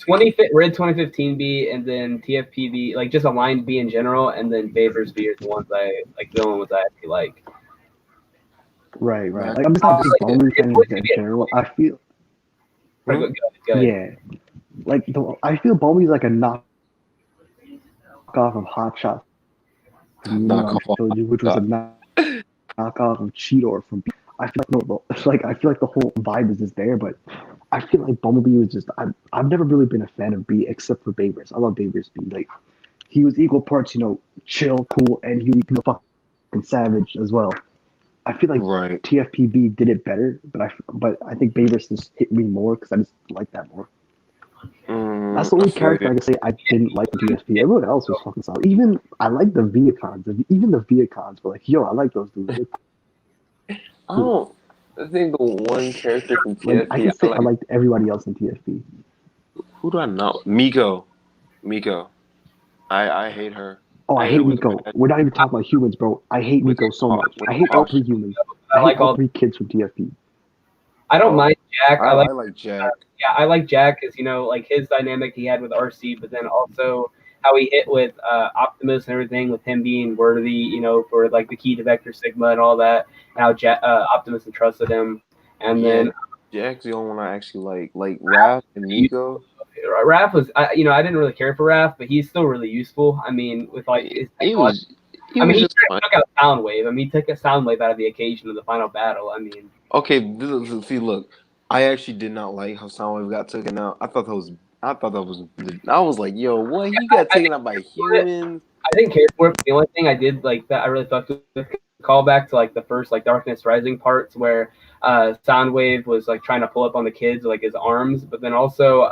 B: Red 2015 B and then TFP B, like just aligned B in general, and then Baber's B are the ones I like. The only ones I actually like.
A: Right.
C: man,
A: Like I'm just not a big
B: Like,
A: Bumblebee fan
B: it's
A: in general. I feel
B: Go ahead.
A: yeah. Like I feel Bumblebee's like a knockoff of Hot Shot from
C: knock
A: Neon
C: off.
A: Trilogy, which was a knockoff of Cheetor from. I feel like no, like I feel like the whole vibe is just there, but I feel like Bumblebee was just. I've never really been a fan of B except for Bayverse. I love Bayverse B. Like he was equal parts, chill, cool, and he was fucking savage as well. I feel like
C: Right.
A: TFPB did it better, but I think Bayverse just hit me more because I just like that more. That's the
C: I
A: only
C: feel
A: character I
C: you.
A: can say I didn't like from TSP. Everyone else was fucking solid. Even I like the Viacons. Even the Viacons were like, yo, I like those dudes. They're
C: I
A: cool.
C: don't. I think the one character from
A: Like I
C: TFP
A: can
C: I
A: say I
C: like.
A: liked everybody else in TSP.
C: Who do I know? Miko. I hate her.
A: Oh,
C: I
A: I
C: hate her
A: hate
C: with a
A: Nico.
C: passion.
A: We're not even talking about humans, bro. I hate
C: With
A: Nico so
C: oh,
A: much.
C: with
A: I hate all
C: oh,
A: three humans.
B: I
A: I hate
B: like
A: all
B: all.
A: three kids from TFP.
B: I don't mind Jack.
C: I like Jack.
B: Yeah, I like Jack because like his dynamic he had with RC, but then also how he hit with Optimus and everything, with him being worthy, for like the key to Vector Sigma and all that, and how Optimus entrusted him, and then
C: Jack's the only one I actually like Raph and Nico.
B: Raph was, I didn't really care for Raph, but he's still really useful. I mean, with like
C: he was
B: he took out Soundwave. I mean, he took a Soundwave out of the occasion of the final battle. I mean,
C: okay, see, look, I actually did not like how Soundwave got taken out. I was like, yo, what? He got taken out by humans.
B: I didn't care for it. The only thing I did like that I really fucked with callback to like the first like Darkness Rising parts where Soundwave was like trying to pull up on the kids like his arms, but then also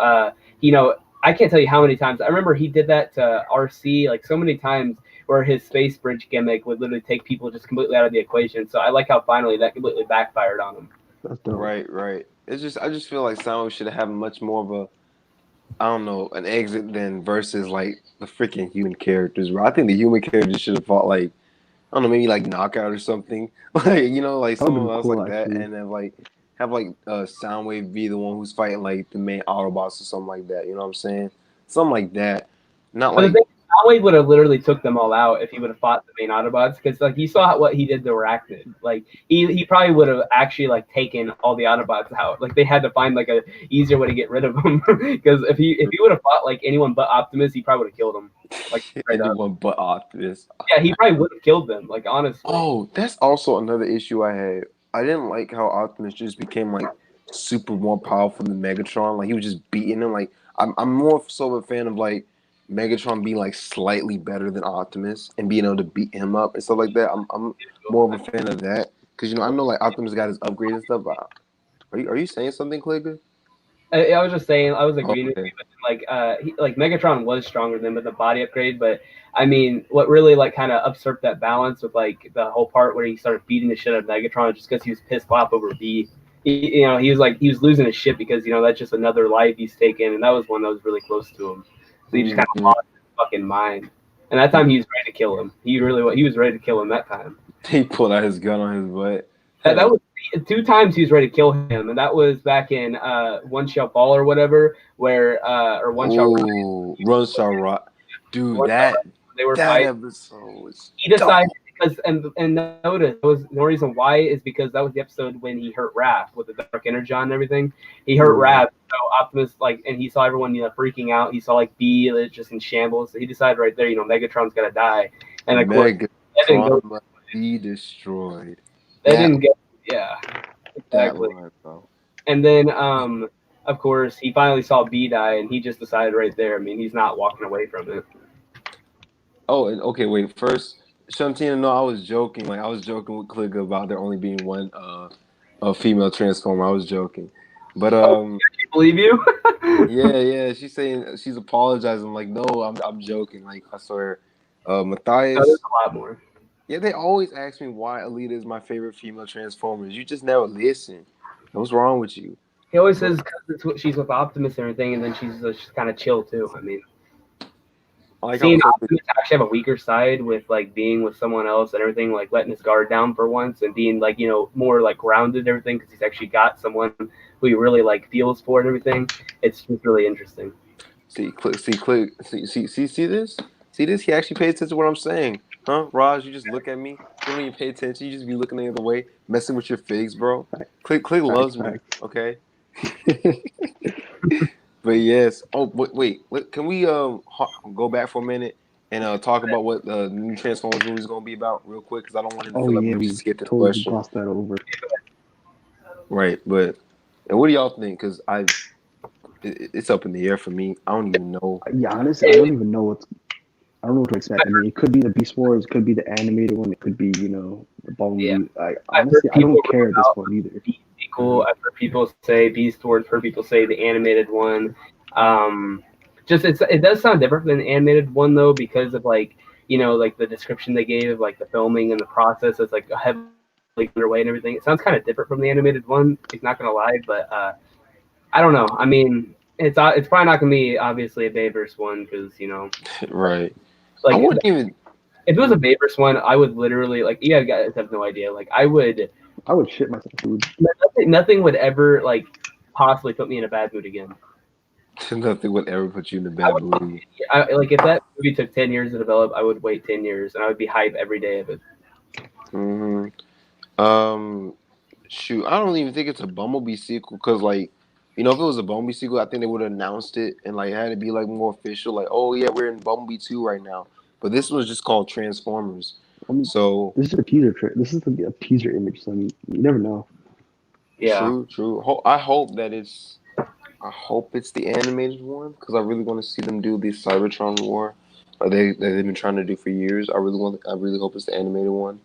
B: I can't tell you how many times I remember he did that to RC like so many times where his space bridge gimmick would literally take people just completely out of the equation. So I like how finally that completely backfired on him.
C: Right. I just feel like Soundwave should have much more of an exit than versus like the freaking human characters. Bro. I think the human characters should have fought like I don't know, maybe like Knockout or something, like someone else
A: cool,
C: like that,
A: actually.
C: and then like have like Soundwave be the one who's fighting like the main Autobots or something like that. You know what I'm saying? Something like that. Not
B: But
C: like
B: the thing, Soundwave would have literally took them all out if he would have fought the main Autobots, because like you saw what he did to Arachnid. Like he probably would have actually like taken all the Autobots out. Like they had to find like a easier way to get rid of them, because if he would have fought like anyone but Optimus, he probably would have killed him. Like
C: anyone but Optimus.
B: Yeah, he probably would have killed them. Like honestly.
C: Oh, that's also another issue I had. I didn't like how Optimus just became like super more powerful than Megatron. Like he was just beating him. Like I'm more so a fan of like Megatron being like slightly better than Optimus and being able to beat him up and stuff like that. I'm more of a fan of that because I know like Optimus got his upgrades and stuff. But are you saying something, Cligger?
B: I was just saying I was agreeing with you, but like Megatron was stronger than with the body upgrade. But I mean, what really like kind of usurped that balance with like the whole part where he started beating the shit out of Megatron just because he was pissed off over B. He was losing his shit because that's just another life he's taken, and that was one that was really close to him. So he just kind of lost his fucking mind. And that time he was ready to kill him. He was ready to kill him that time.
C: He pulled out his gun on his butt.
B: That was 2 times he was ready to kill him, and that was back in One Shell Fall or whatever, where or One Shell
C: Run Shall Rock. Dude, they were fighting. Episode
B: he decided because and notice the reason why is because that was the episode when he hurt Raph with the Dark Energon and everything. He hurt Raph, so Optimus and he saw everyone freaking out. He saw B just in shambles. So he decided right there, Megatron's gonna die, and of course that didn't go.
C: Be destroyed.
B: They didn't get exactly. And then of course he finally saw B die, and he just decided right there. I mean, he's not walking away from it.
C: Oh, and okay, wait. First, Shantina, no, I was joking. Like I was joking with Cligger about there only being one a female transformer. I was joking, but
B: Can she believe you?
C: yeah. She's saying she's apologizing. I'm like, no, I'm joking. Like I swear, Matthias.
B: No, there's a lot more.
C: Yeah, they always ask me why Alita is my favorite female Transformers. You just never listen. What's wrong with you?
B: He always says because she's with Optimus and everything, and then she's kind of chill too. I mean, seeing Optimus actually have a weaker side with like being with someone else and everything, like letting his guard down for once and being like more like grounded and everything because he's actually got someone who he really like feels for and everything. It's just really interesting.
C: See this? See this? He actually pays attention to what I'm saying. Huh, Raj? You just look at me. You don't even pay attention. You just be looking the other way, messing with your figs, bro. Click loves me, okay? But yes. Oh, wait. Can we go back for a minute and talk about what the new Transformers movie is going to be about real quick? Because I don't want to feel like we just get to the question.
A: Glossed that over.
C: Right, but what do y'all think? Because it's up in the air for me. I don't even know.
A: Yeah, honestly, I don't even know I don't know what to expect. I mean, it could be the Beast Wars, it could be the animated one, it could be, the Ball. Yeah. Honestly, I don't care at this point either.
B: Cool. I've heard people say Beast Wars, heard people say the animated one. It does sound different than the animated one though, because of like the description they gave, like the filming and the process is like heavily underway and everything. It sounds kind of different from the animated one. I'm not gonna lie, but I don't know. I mean, it's probably not gonna be obviously a Bayverse one because
C: right.
B: Like
C: I wouldn't even.
B: If it was a Bayverse one, I would literally you guys have no idea. Like I would
A: I would shit myself, dude.
B: Nothing would ever like possibly put me in a bad mood again.
C: Nothing would ever put you in a bad mood.
B: Like if that movie took 10 years to develop, I would wait 10 years and I would be hype every day of it.
C: Shoot, I don't even think it's a Bumblebee sequel because, like, if it was a Bumblebee sequel, I think they would have announced it and like it had to be like more official. Like, oh yeah, we're in Bumblebee 2 right now. But this was just called Transformers.
A: I mean,
C: So
A: this is a teaser. This is a teaser image. So I mean, you never know.
B: Yeah.
C: True. I hope it's the animated one because I really want to see them do the Cybertron War that they've been trying to do for years. I really hope it's the animated one.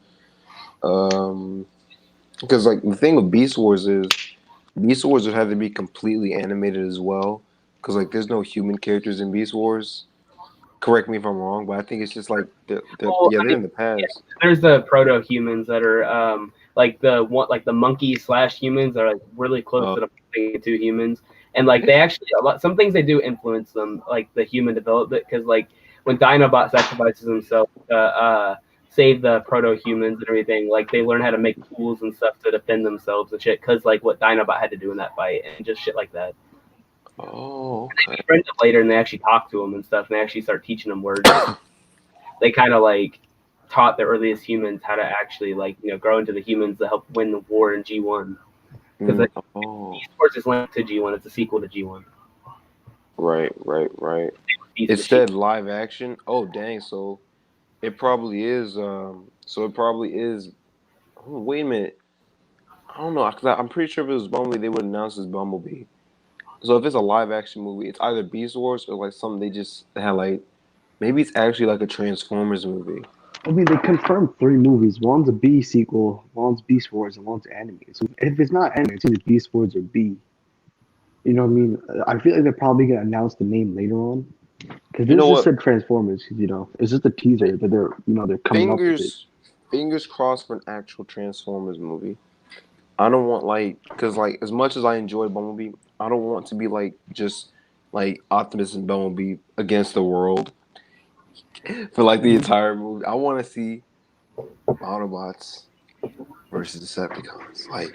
C: Because like the thing with Beast Wars would have to be completely animated as well. Because like there's no human characters in Beast Wars. Correct me if I'm wrong, but I think it's just like they're in the past.
B: Yeah, there's the proto humans that are like the monkey / humans that are like really close to the two humans, and like they actually some things they do influence them, like the human development, because like when Dinobot sacrifices himself save the proto humans and everything, like they learn how to make tools and stuff to defend themselves and shit, because like what Dinobot had to do in that fight and just shit like that.
C: Oh, okay.
B: And they friend up later and they actually talk to him and stuff, and they actually start teaching them words. They kind of like taught the earliest humans how to actually like grow into the humans to help win the war in G1. Because Beast Wars is linked to G1. It's a sequel to G1.
C: Right. It said live action. Oh dang! So it probably is. Oh, wait a minute. I don't know because I'm pretty sure if it was Bumblebee, they would announce as Bumblebee. So if it's a live action movie, it's either Beast Wars or like something they just had like. Maybe it's actually like a Transformers movie.
A: I mean, they confirmed 3 movies. One's a B sequel, one's Beast Wars, and one's animated. So if it's not animated, it's either Beast Wars or B. You know what I mean? I feel like they're probably gonna announce the name later on. Because this just said Transformers. It's just a teaser that they're coming up with it.
C: Fingers crossed for an actual Transformers movie. I don't want because as much as I enjoy Bumblebee, I don't want to be like just like Optimus and Bumblebee against the world for like the entire movie. I want to see Autobots versus Decepticons, like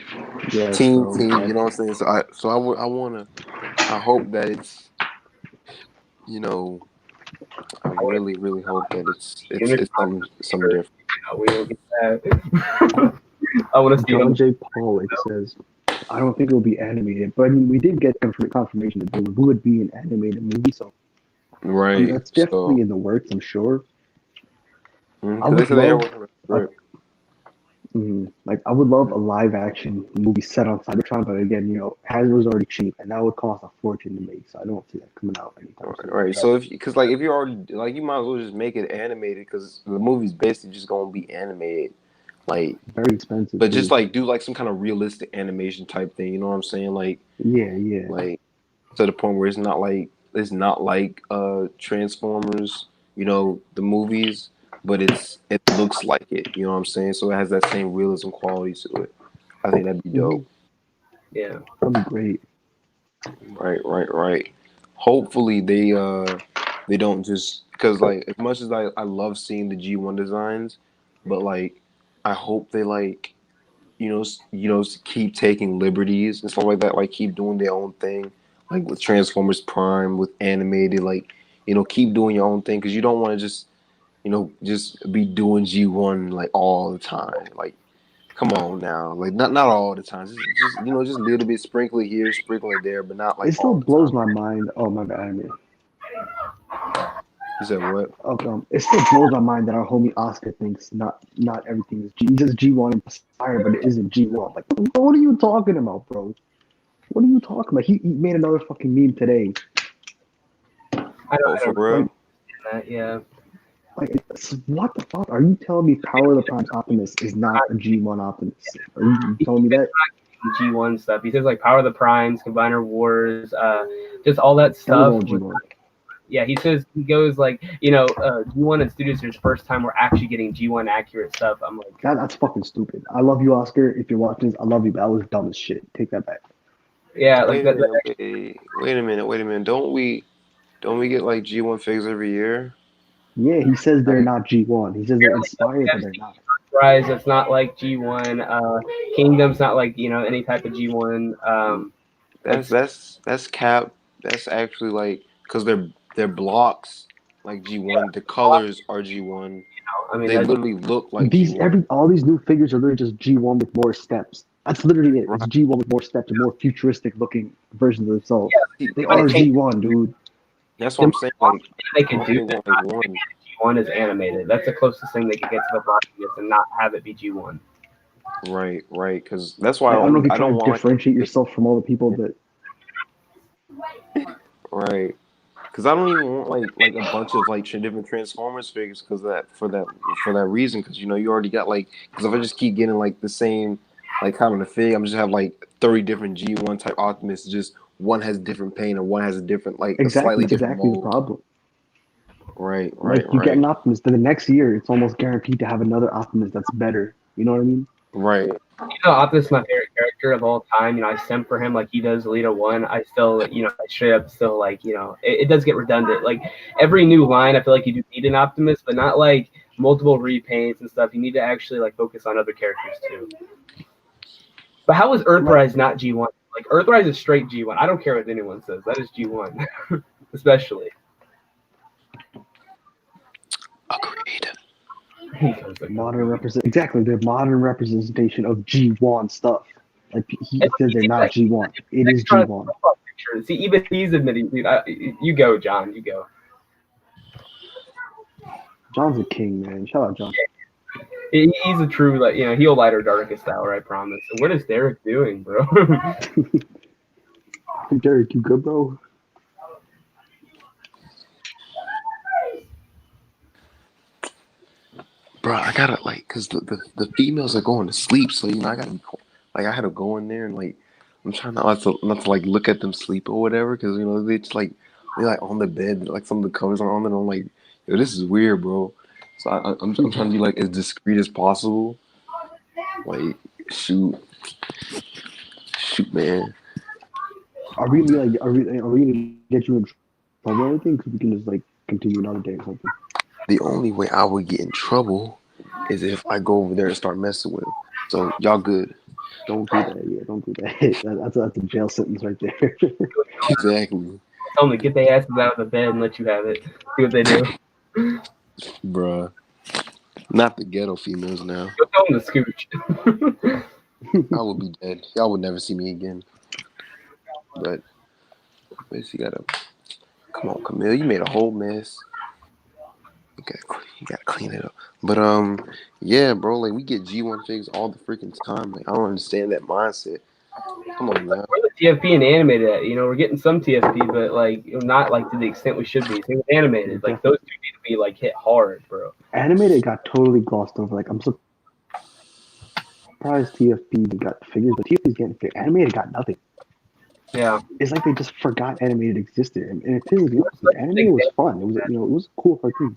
C: team. You know what I'm saying? I hope that it's, I really hope that it's something different.
B: We will get that. I want to see
A: John J. Pollock says, I don't think it will be animated, but I mean, we did get confirmation that there would be an animated movie, so
C: right.
A: I mean, that's definitely in the works, I'm sure.
C: I would
A: love a live action movie set on Cybertron, but again, Hasbro's already cheap, and that would cost a fortune to make, so I don't see that coming out anytime soon.
C: Right. So if you're already you might as well just make it animated because the movie's basically just gonna be animated. Like
A: very expensive,
C: but just do some kind of realistic animation type thing. You know what I'm saying?
A: Yeah.
C: Like to the point where it's not like Transformers. The movies, but it looks like it. You know what I'm saying? So it has that same realism quality to it. I think that'd be dope.
B: Yeah,
A: that'd be great.
C: Right. Hopefully they don't just because as much as I love seeing the G1 designs, but I hope they keep taking liberties and stuff like that, keep doing their own thing, with Transformers Prime, with animated, keep doing your own thing because you don't want to just be doing G1 all the time. Come on now, not all the time. Just a little bit, sprinkle it here, sprinkle it there, but not
A: it still blows my mind. Oh my bad, man.
C: You said what?
A: It still blows my mind that our homie Oscar thinks not everything is just G1 inspired, but it isn't G1. What are you talking about, bro? What are you talking about? He made another fucking meme today.
B: I don't
C: for real.
B: Yeah.
A: What the fuck? Are you telling me Power of the Prime's Optimus is not a G1 Optimus? Are you telling me that?
B: G1 stuff. He says Power of the Primes, Combiner Wars, just all that stuff. Yeah, he goes G1 and Studio Series first time we're actually getting G1 accurate stuff. I'm like,
A: that's fucking stupid. I love you, Oscar. If you're watching this, I love you, but that was dumb as shit. Take that back.
B: Yeah,
C: wait a minute. Don't we get G1 figs every year?
A: Yeah, he says they're not G1. He says they're inspired, but they're not.
B: Rise, it's not like G1. Kingdom's not like any type of G1.
C: That's cap. That's actually like because they're blocks like G1. The colors are G1.
B: I mean,
C: They literally look like
A: These
C: G1.
A: all these new figures are literally just G1 with more steps. That's literally it. It's
C: Right.
A: G1 with more steps and more futuristic looking versions of themselves.
B: yeah,
A: They are G1, dude.
C: That's what I'm saying. Like
B: they can
C: I
B: do
C: only
B: that.
C: want like one.
B: G1 is animated. That's the closest thing they can get to the Prometheus and not have it be G1.
C: Right, right. Because that's why
A: I don't know if you're
C: I
A: trying
C: don't
A: to
C: want
A: differentiate yourself from all the people that.
C: right. Because I don't even want like a bunch of like different Transformers figures because for that reason. Because you already got like because if I just keep getting like the same like kind of the fig, I'm just have like 30 different G1 type Optimus. Just one has different paint and one has a different like a
A: Exactly,
C: slightly
A: that's
C: different
A: exactly the
C: mold.
A: problem.
C: Right,
A: Like
C: right,
A: you get
C: right,
A: an Optimus, then the next year it's almost guaranteed to have another Optimus that's better. You know what I mean?
C: right.
B: Optimus is my favorite character of all time. I simp for him like he does Alita 1. I still, I straight up still like, it does get redundant. Like every new line, I feel like you do need an Optimus, but not like multiple repaints and stuff. You need to actually like focus on other characters too. But how is Earthrise not G1? Like Earthrise is straight G1. I don't care what anyone says. That is G1, especially.
C: Agreed.
A: Modern exactly the modern representation of G1 stuff. Like he says they're not G1. It is G1.
B: See, even he's admitting, dude. You go, John. You go.
A: John's a king, man. Shout out, John.
B: He's a true, like, he'll light our darkest hour, I promise. And what is Derrick doing, bro?
A: Derrick, you good, bro?
C: Bro, I gotta like, cause the females are going to sleep, so I gotta like I had to go in there and like I'm trying not to like look at them sleep or whatever, cause they just like they like on the bed, like some of the covers are on, and I'm like, yo, this is weird, bro. So I'm trying to be like as discreet as possible. Like shoot, man.
A: Are we gonna get you in trouble or anything? Because we can just like continue another day or something.
C: The only way I would get in trouble is if I go over there and start messing with him. So y'all good.
A: Don't do that. Yeah, don't do that. That's a jail sentence right there.
C: Exactly.
B: Tell them to get their asses out of the bed and let you have it. See what they do.
C: Bruh. Not the ghetto females now.
B: Go tell them to scooch.
C: I will be dead. Y'all would never see me again. But you gotta come on, Camille. You made a whole mess. You gotta clean it up. But yeah, bro. Like we get G1 figs all the freaking time. Like I don't understand that mindset. Come on now.
B: Where the TFP and animated at? We're getting some TFP, but like not like to the extent we should be. Same with animated. Like those two need to be like hit hard, bro.
A: Animated got totally glossed over. Like I'm surprised TFP got figures, but TFP's getting figures. Animated got nothing.
B: Yeah,
A: it's like they just forgot animated existed, and it pisses me off. Animated was fun. It was it was a cool cartoon.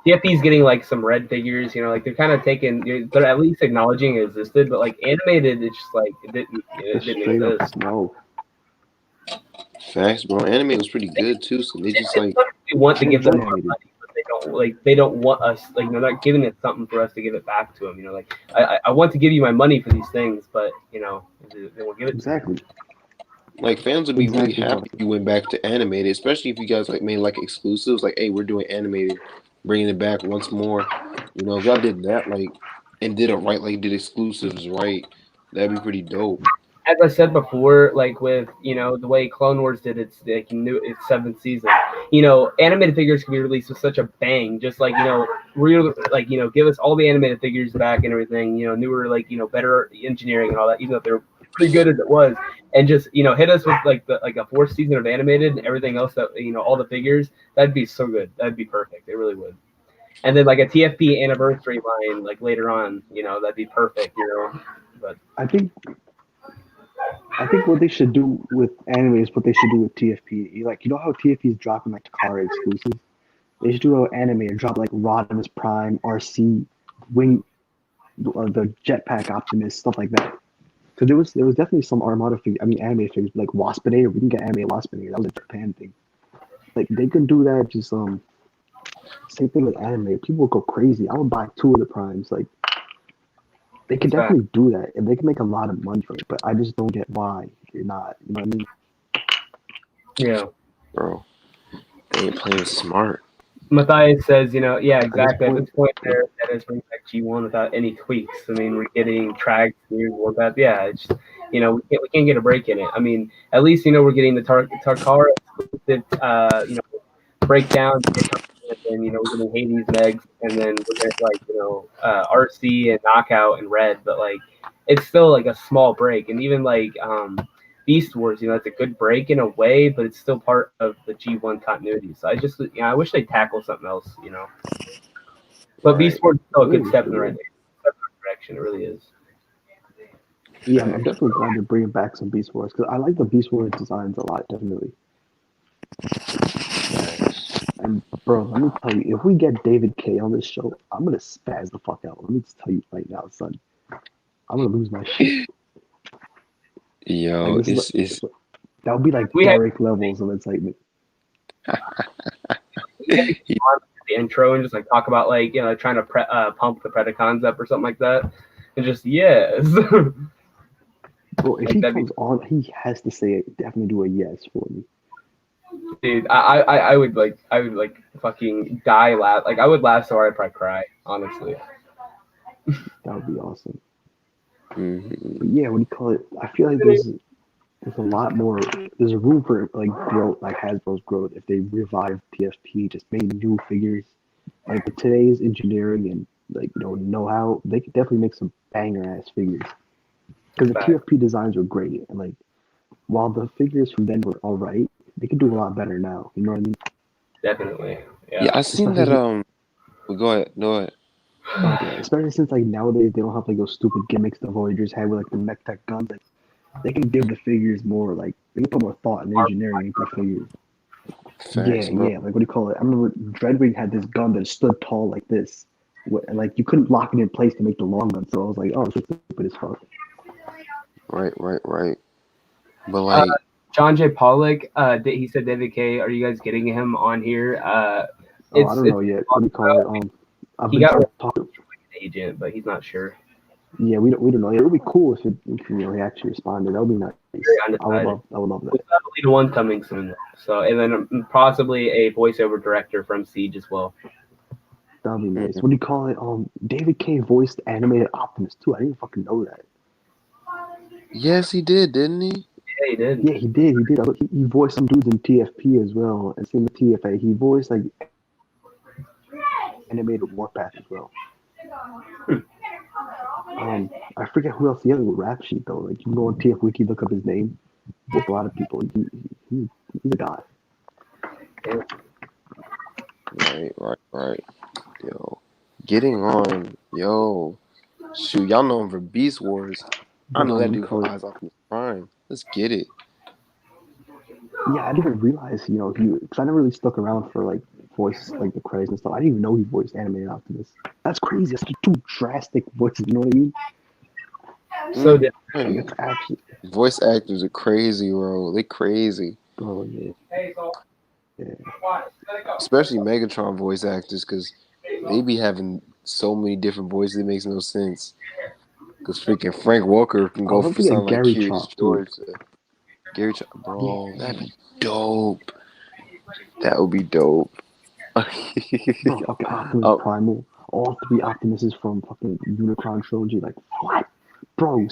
B: TFP's getting like some red figures, like they're kind of taking, they're at least acknowledging it existed, but like animated, it's just like it didn't exist.
A: No.
C: Facts, bro. Anime was pretty good too, so they just like
B: they want to give them more money, but they don't want us, like they're not giving it something for us to give it back to them. Like I want to give you my money for these things, but they won't give it.
A: Exactly.
C: Like fans would be really happy if you went back to animated, especially if you guys like made like exclusives, like hey, we're doing animated, bringing it back once more. If y'all did that like and did it right, like did exclusives right, that'd be pretty dope.
B: As I said before, like with the way Clone Wars did its its 7th season, animated figures can be released with such a bang. Just like real like give us all the animated figures back and everything. Newer like better engineering and all that. Even though they're pretty good as it was, and just hit us with like a 4th season of animated and everything else that all the figures. That'd be so good. That'd be perfect. It really would. And then like a TFP anniversary line like later on, that'd be perfect. But
A: I think what they should do with anime is what they should do with TFP. Like how TFP is dropping like Takara exclusives. They should do an anime and drop like Rodimus Prime, RC, Wing, the Jetpack Optimus, stuff like that. Because there was definitely some Armada figures. I mean, anime figures like Waspinator. We can get anime Waspinator. That was a Japan thing. Like they can do that. Just Same thing with anime. People would go crazy. I would buy 2 of the primes. Like they could
B: That's
A: definitely do that, and they can make a lot of money from it. But I just don't get why you're not. You know what I mean?
B: Yeah.
C: Bro, they ain't playing smart.
B: Matthias says, yeah, exactly. At
A: point-
B: this point, that is bringing back G1 without any tweaks. I mean, we're getting tracks, new warpath. Yeah, it's just, we can't get a break in it. I mean, at least we're getting the Tarkara exclusive, breakdown, and we're getting Hades Megs, and then we're getting RC and Knockout and Red, but like it's still like a small break, and even like Beast Wars, it's a good break in a way, but it's still part of the G1 continuity. So I just, I wish they'd tackle something else, But Beast Wars is still a good step in the right direction. It really is.
A: Yeah, I'm definitely glad they're bringing back some Beast Wars because I like the Beast Wars designs a lot, definitely. And bro, let me tell you, if we get David K on this show, I'm gonna spaz the fuck out. Let me just tell you right now, son. I'm gonna lose my shit.
C: Yo,
A: Like,
C: it's
A: that would be like Derrick levels of excitement.
B: The intro and just like talk about trying to pump the Predacons up or something like that, and just yes.
A: Bro, if he comes on, he has to say it. Definitely do a yes for me.
B: Dude, I would fucking die laugh. Like I would laugh so hard I'd probably cry. Honestly,
A: that would be awesome.
C: Mm-hmm.
A: But yeah, what do you call it? I feel like there's a lot more. There's a room for like growth, like Hasbro's growth, if they revive TFP, just made new figures. Like with today's engineering and know-how, they could definitely make some banger ass figures. Because the TFP designs were great, and like while the figures from then were all right, they could do a lot better now. You know what I mean?
B: Definitely.
C: Yeah, I seen that. Well, go ahead.
A: Okay, especially since like nowadays they don't have like those stupid gimmicks the Voyagers had with like the mech tech guns. Like they can give the figures more like they can put more thought and engineering into the figures.
C: Facts, bro.
A: Yeah. Like what do you call it? I remember Dreadwing had this gun that stood tall like this, and like you couldn't lock it in place to make the long gun. So I was like, oh, it's just stupid as fuck.
C: Right. But like
B: John J. Pollock, he said David K. Are you guys getting him on here?
A: I don't know yet. What do you call it?
B: He got talking agent, but he's not sure.
A: Yeah, we don't know. It would be cool if he actually responded. That would be nice. I would love that.
B: We've got a lead one coming soon. So, and then possibly a voiceover director from Siege as well.
A: That would be nice. What do you call it? David K. voiced animated Optimus too. I didn't fucking know that.
C: Yes, he did, didn't he?
B: Yeah, he did.
A: Yeah, he did. He voiced some dudes in TFP as well, and same with TFA. He voiced like animated Warpath as well. I forget who else he has with rap sheet though. Like you can go on TF Wiki, look up his name. With a lot of people, he's a guy.
C: Right. Yo, getting on. Yo, shoot, y'all know him for Beast Wars. I know that dude for Eyes Optimus Prime. Let's get it.
A: Yeah, I didn't realize, because I never really stuck around for like voice, like the credits and stuff. I didn't even know he voiced animated Optimus. That's crazy. That's like 2 drastic voices. You know what I mean?
B: So different.
A: Like, it's actually
C: voice actors are crazy, bro. They crazy.
A: Oh yeah.
C: Especially Megatron voice actors, because they be having so many different voices. It makes no sense. Because freaking Frank Walker can go for something like Curious George. Gary Chop, bro, that'd be dope. That would be dope.
A: Bro, fucking Optimus Primal. All 3 Optimuses from fucking Unicron trilogy. Like, what? Bro,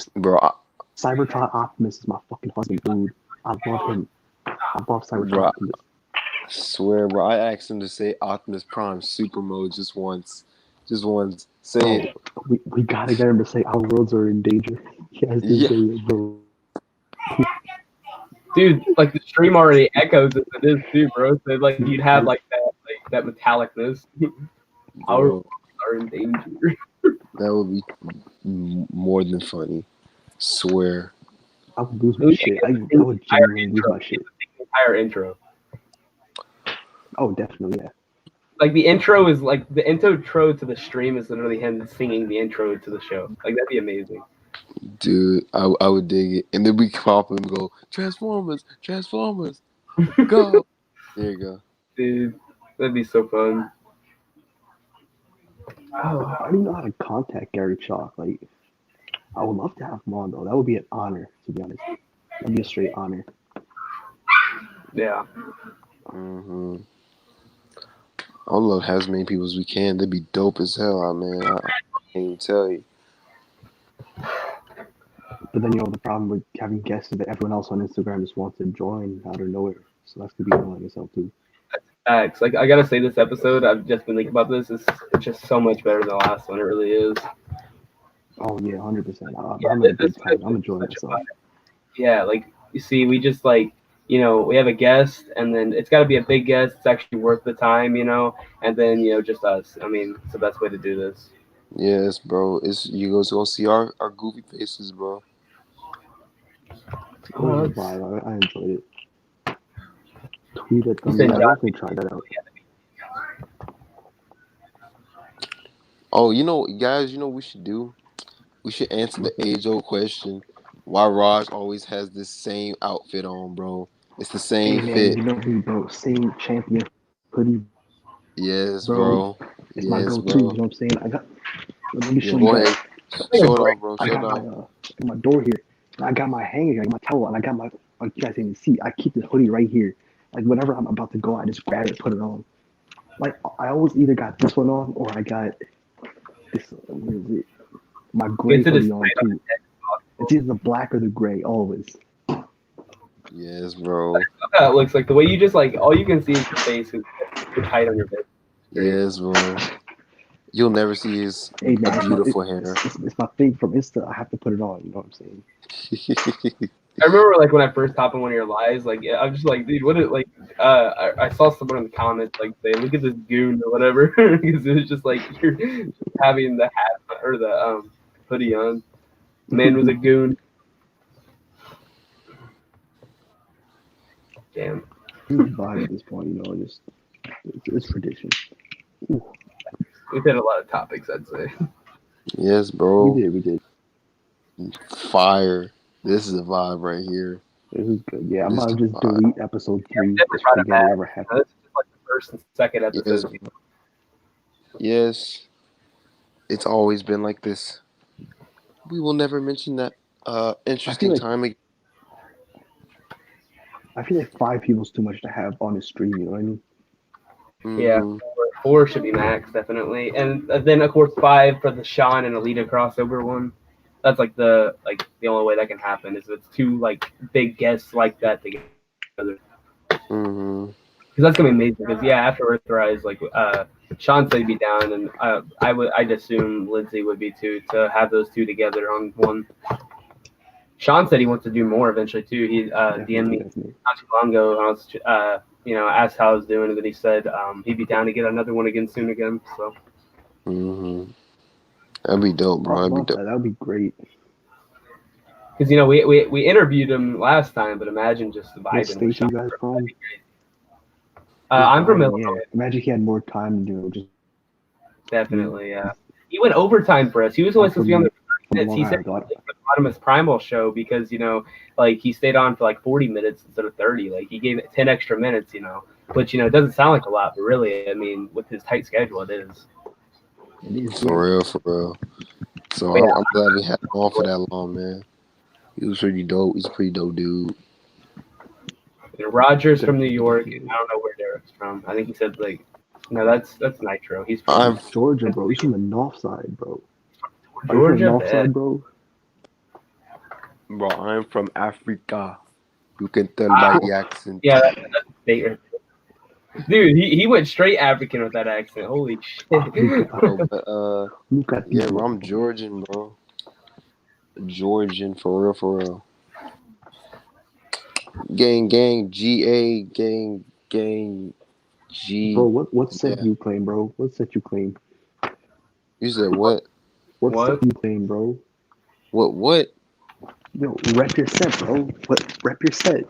A: Cybertron Optimus is my fucking husband, dude. I love him. I love Cybertron Optimus.
C: I swear, bro. I asked him to say Optimus Prime Super Mode just once. Say it.
A: We gotta get him to say our worlds are in danger. He has to say it, bro.
B: Dude, like the stream already echoes as it is too, bro. So like you'd have like that metallicness. Our worlds are in danger.
C: That would be more than funny. Swear.
A: I would lose my shit. I would genuinely lose my shit.
B: The entire intro.
A: Oh, definitely, yeah.
B: Like the intro is like the intro to the stream is literally him singing the intro to the show. Like that'd be amazing.
C: Dude, I would dig it. And then we pop and go, Transformers, go. There you go.
B: Dude, that'd be so fun.
A: I don't even know how to contact Gary Chalk. Like, I would love to have him on though. That would be an honor, to be honest. That'd be a straight honor.
B: Yeah.
C: Mm-hmm. I would love to have as many people as we can. They'd be dope as hell, man. I can't even tell you.
A: But then the problem with having guests is that everyone else on Instagram just wants to join out of nowhere. So that's gonna be annoying as hell too.
B: Facts. Like, I gotta say, this episode, I've just been thinking about this. It's just so much better than the last one. It really is.
A: Oh yeah, 100%.
B: Yeah,
A: I'm having a good time. I'm enjoying myself.
B: Yeah, like, you see, we just, like, you know, we have a guest, and then it's got to be a big guest. It's actually worth the time, you know, and then, you know, just us. I mean, it's the best way to do this.
C: Yes, bro. It's you guys gonna see our goofy faces, bro.
A: It was a vibe. I enjoyed it. Tweet at them.
B: said
A: Yeah,
B: Josh-
A: definitely try that out.
C: Oh, you know, guys, you know what we should do? We should answer the age-old question: why Raj always has this same outfit on, bro? It's the
A: Hey
C: same
A: man,
C: fit.
A: you know me, bro. Same champion hoodie,
C: Yes,
A: bro.
C: bro.
A: It's my
C: Yes,
A: go-to. You know
C: bro.
A: what I'm saying? Let me
C: Yeah,
A: show you
C: go
A: guys.
C: ahead. Show it off, bro.
A: I
C: Show it
A: got
C: off.
A: my door here. And I got my hanger, I got my towel, and I got my. Like you guys didn't see. I keep the hoodie right here. Like whenever I'm about to go, I just grab it, put it on. Like I always either got this one on or I got this. What is it? My gray
B: Get to
A: hoodie
B: this
A: on too. It's either the black or the gray, always.
C: Yes, bro.
B: How it looks like the way you just, like, all you can see is your face is tight on your face.
C: Yes, bro. You'll never see his
A: Hey man,
C: beautiful hair.
A: it's my thing from Insta. I have to put it on. You know what I'm saying?
B: I remember, like, when I first hopped on one of your lives, like, I'm just like, dude, what is, like, I saw someone in the comments, like, say, look at this goon or whatever, because it was just like, you're having the hat or the hoodie on. Man was a goon. Damn.
A: It's a vibe at this point. You know, just it's tradition. Ooh,
B: We've hit a lot of topics, I'd say.
C: Yes, bro.
A: we did.
C: Fire. This is a vibe right here.
A: This is good. Yeah, I'm
C: This
A: about to
C: is
A: just
C: fire.
A: delete episode 3.
B: never
A: Just
B: brought it
A: forget it
B: back.
A: ever happened.
B: This is just like the first and second episodes.
C: Yes. It's always been like this. We will never mention that interesting
A: like-
C: time again.
A: I feel like 5 people's too much to have on the stream. You know what I mean?
B: Yeah,
C: Mhm.
B: four should be max, definitely. And then, of course, 5 for the Sean and Alita crossover one. That's like the only way that can happen is if it's 2 like big guests like that together.
C: Mhm.
B: Because that's gonna be amazing. Because after Earthrise, like Sean said he'd be down, and I'd assume Lindsay would be too, to have those 2 together on one. Sean said he wants to do more eventually too. He DM'd me
A: Definitely.
B: not too long ago, and I was asked how I was doing, and then he said he'd be down to get another one again soon again. So
C: Mhm. That'd be dope, bro. That'd be dope.
A: That would be great.
B: because we interviewed him last time, but imagine just
A: What
B: vibing.
A: state
B: with
A: you
B: Sean.
A: guys from?
B: I'm from
A: Yeah.
B: Illinois.
A: Imagine if he had more time to do it. Just
B: Definitely, yeah. He went overtime for us. He was only supposed to be on the 30 minutes. He
A: Long
B: said
A: Island.
B: the Bottomless Primal show because like he stayed on for like 40 minutes instead of 30. Like he gave it 10 extra minutes, which it doesn't sound like a lot, but really, I mean, with his tight schedule, it is.
A: It is.
C: For real, for real. So
B: Yeah.
C: I'm glad we had him on for that long, man. He was pretty dope. He's a pretty dope dude.
B: And Roger's from New York. I don't know where Derrick's from. I think he said no, that's Nitro. He's from
C: I'm
A: Georgia, bro. He's from the north side, bro. Are you from
B: Georgia.
A: the north side, bro?
C: Bro, I'm from Africa. You can tell by the accent.
B: Yeah, that's state right there. Dude, he went straight African with that accent. Holy shit.
C: Bro, but
A: Look at
C: yeah,
A: these
C: bro, I'm Georgian, bro. Georgian, for real. Gang, GA, gang, G.
A: Bro, what set
C: Yeah.
A: you claim, bro? What set you claim?
C: You said what?
A: What
B: What?
A: set you claim, bro?
C: What?
A: Yo, rep your set, bro. What? Rep your set.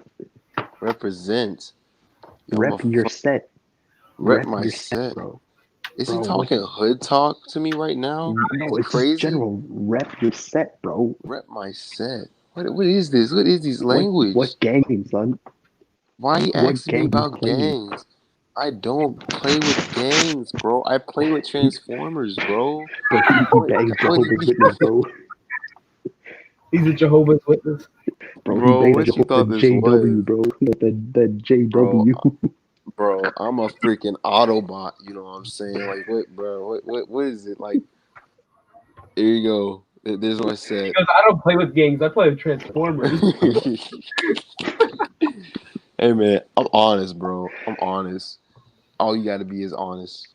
C: Represent. Yo,
A: Rep your set.
C: Rep my
A: your
C: set.
A: bro.
C: Is
A: Bro,
C: he talking hood talk to me right now?
A: No, it's
C: crazy.
A: just general. Rep your set, bro.
C: Rep my set. What is this? What is this language?
A: What gang, son?
C: Why he
A: What
C: asking me
A: gang you
C: about
A: playing?
C: gangs? I don't play with gangs, bro. I play with Transformers, bro.
A: Bro, he bangs Jehovah's Witness, bro.
B: He's a Jehovah's Witness.
A: Bro, he
C: Bro,
A: bangs
C: what you
A: the
C: thought this
A: JW,
C: was?
A: bro. The
C: Bro,
A: JW.
C: bro, I'm a freaking Autobot, you know what I'm saying? Like what, bro? What is it? Like, here you go. There's my set.
B: Because I don't play with gangs. I play with Transformers.
C: Hey man, I'm honest, bro. I'm honest. All you gotta be is honest.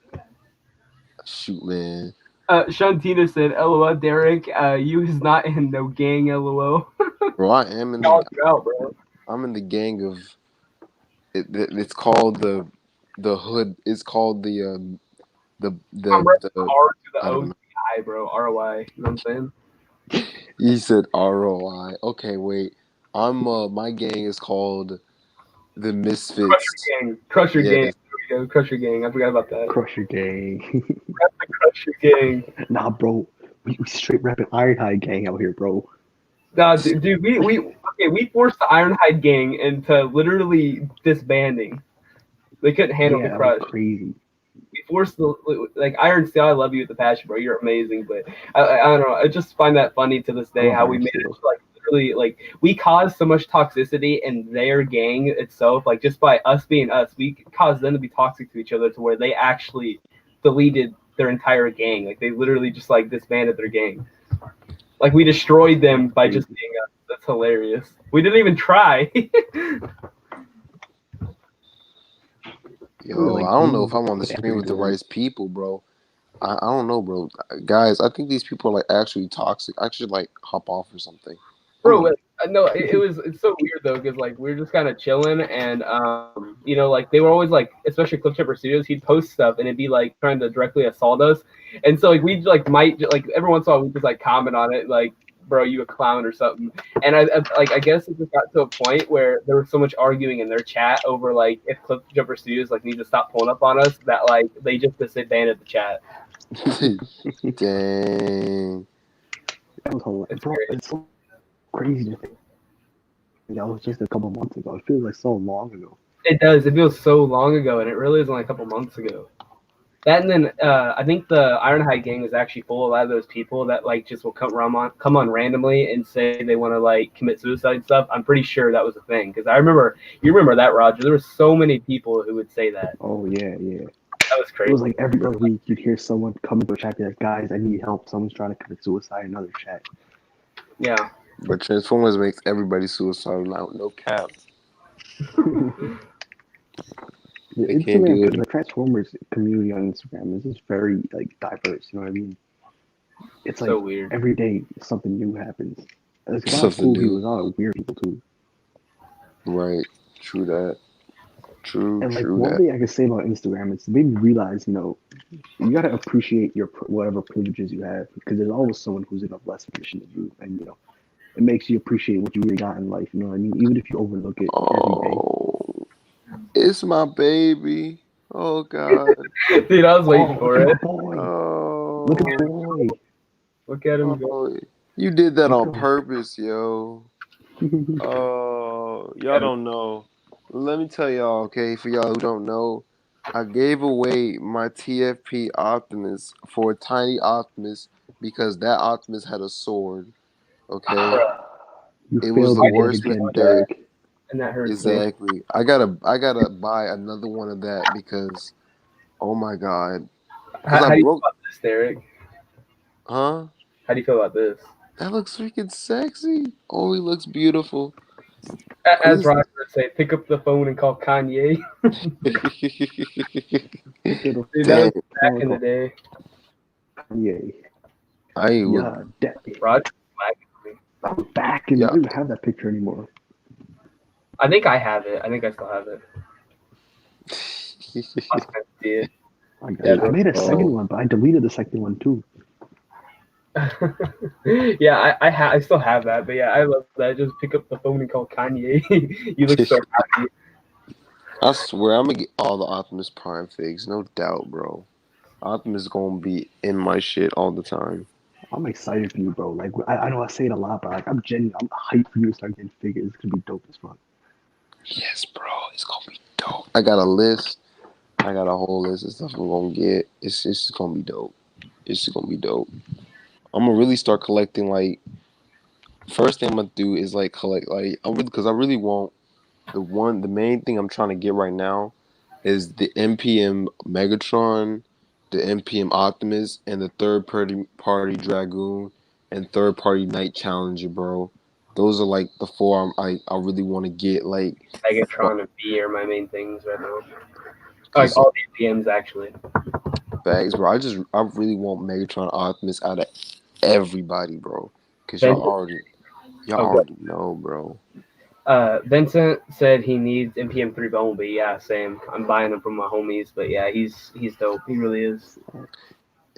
C: Shoot, man.
B: Shantina said, "LOL, Derrick. You is not in no gang. LOL."
C: Bro, I am in
B: Called
C: the.
B: you out, bro.
C: I'm in the gang of. It's called the hood. It's called
B: I'm repping
C: the.
B: R to the
C: I don't know.
B: OCI, bro. ROI. You know what I'm saying?
C: You said ROI. Okay, wait. I'm my gang is called the Misfits.
B: Gang. Crusher gang.
C: Yes.
B: There we go. Crusher gang. I forgot about that.
A: Crusher gang.
B: That's the Crusher gang.
A: Nah, bro. We straight rapping Ironhide gang out here, bro.
B: Nah, dude, we forced the Ironhide gang into literally disbanding. They couldn't handle
A: Yeah,
B: the
A: that was
B: crush.
A: crazy.
B: We forced the like Iron Steel. I love you with the passion, bro. You're amazing, but I don't know. I just find that funny to this day
A: love
B: how we
A: Iron
B: managed
A: Steel.
B: to like literally like we caused so much toxicity in their gang itself. Like just by us being us, we caused them to be toxic to each other to where they actually deleted their entire gang. Like they literally just like disbanded their gang. Like we destroyed them by just being us. That's hilarious. We didn't even try.
C: Yo,
A: Like,
C: I don't know if I'm on the screen with the
A: everyone.
C: right people, bro. I don't know, bro. Guys, I think these people are like actually toxic. I should like hop off or something.
B: Bro, no, it's so weird though because like we were just kind of chilling and you know like they were always like especially Cliff Chipper Studios he'd post stuff and it'd be like trying to directly assault us and so like we like might like every once in a while we just like comment on it like bro you a clown or something and I guess it just got to a point where there was so much arguing in their chat over like if Cliff Jumper Studios like need to stop pulling up on us that like they just disbanded the chat.
C: Dang.
A: That was hilarious.
B: It's
A: Bro,
B: great.
A: it's so crazy to think. That was just a couple months ago. It feels like so long ago.
B: It does. It feels so long ago, and it really is only a couple months ago. That and then I think the Ironhide gang is actually full of a lot of those people that like just will come on randomly and say they want to like commit suicide and stuff. I'm pretty sure that was a thing because you remember that Roger. There were so many people who would say that.
A: Oh yeah, yeah.
B: That was
A: It
B: crazy.
A: was like every other week you'd hear someone come into a chat be like, guys, I need help. Someone's trying to commit suicide. Another chat.
B: Yeah.
C: But Transformers makes everybody suicidal now. No cap.
A: The
C: They can't do
A: Instagram,
C: it.
A: the Transformers community on Instagram is just very like diverse. You know what I mean? It's like
B: So weird.
A: every day something new happens. There's a lot of
C: Something
A: cool
C: new.
A: people, there's a lot of weird people too.
C: Right. True that.
A: And like
C: True
A: one
C: that.
A: thing I can say about Instagram is it made me realize, you know, you gotta appreciate your whatever privileges you have because there's always someone who's in a less position than you, and you know, it makes you appreciate what you really got in life. You know what I mean? Even if you overlook it every day.
C: Oh, it's my baby. Oh God.
B: Dude, I was waiting for
A: Look
B: it.
A: at my boy.
C: Oh.
A: Look at my boy.
B: Look at him go.
C: Oh, you did that on
A: Look at him.
C: purpose, yo. Oh, y'all don't know. Let me tell y'all, okay, for y'all who don't know, I gave away my TFP Optimus for a tiny Optimus because that Optimus had a sword. Okay,
A: You
C: it was
A: failed
C: the
A: it yet
C: worst
A: again,
C: mistake.
A: Derrick.
B: And that hurts. Me.
C: Exactly. I gotta buy another one of that because, oh my God, because
B: How
C: I
B: do you feel
C: broke.
B: about this, Derek?
C: Huh?
B: How do you feel about this?
C: That looks freaking sexy. Oh, he looks beautiful.
B: As Roger would say, pick up the phone and call Kanye. Dude, that was back in the day.
A: Yay.
C: I would.
A: Yeah, daddy.
B: Roger,
A: I'm back and
C: Yeah.
A: I don't even have that picture anymore.
B: I think I have it. I think I still have it. I'll send it to you.
A: I made a second one, but I deleted the second one too.
B: Yeah, I still have that, but yeah, I love that. Just pick up the phone and call Kanye. You look so happy.
C: I swear, I'm gonna get all the Optimus Prime figs, no doubt, bro. Optimus is gonna be in my shit all the time.
A: I'm excited for you, bro. Like I know I say it a lot, but like I'm genuine. I'm hyped for you to start getting figures. It's gonna be dope as fuck.
C: Yes, bro, it's gonna be dope. I got a list. I got a whole list of stuff I'm gonna get. It's just gonna be dope. It's just gonna be dope. I'm gonna really start collecting. Like, first thing I'm gonna do is like collect. Like, because I really want the main thing I'm trying to get right now is the NPM Megatron, the NPM Optimus, and the third party Dragoon and third party Night Challenger, bro. Those are like the four I really want to get. Like,
B: Megatron and B are my main things right now.
C: cause
B: Like all the NPMs actually.
C: bags, bro. I really want Megatron Optimus out of everybody, bro. Cause
B: Vincent,
C: y'all already know, bro.
B: Vincent said he needs NPM3 Bumblebee. Yeah, same. I'm buying them from my homies, but yeah, he's dope. He really is.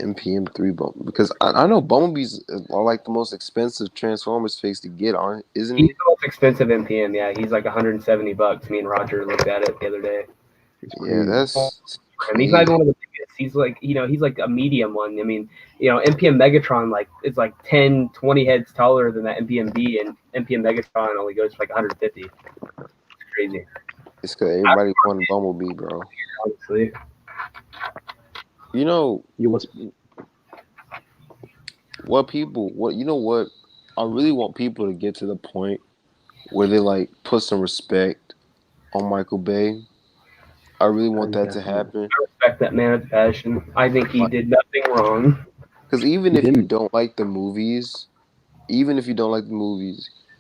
C: NPM3 Bumblebee, because I know Bumblebees are like the most expensive Transformers face to get, isn't
B: He's
C: he?
B: the most expensive NPM. Yeah, he's like $170. Me and Roger looked at it the other day.
C: Yeah, that's
B: And he's not even
C: crazy.
B: one of the biggest. He's like, he's like a medium one. I mean, NPM Megatron like is like 10, 20 heads taller than that NPMB, and NPM Megatron only goes for like 150. It's crazy,
C: It's because everybody wanted Bumblebee, bro.
B: honestly.
C: You know
A: You was
C: what I really want people to get to the point where they like put some respect on Michael Bay. I really want that to
A: definitely.
C: happen.
B: I respect that man with passion. I think he did nothing wrong.
C: Because even
A: He
C: if you
A: didn't.
C: don't like the movies,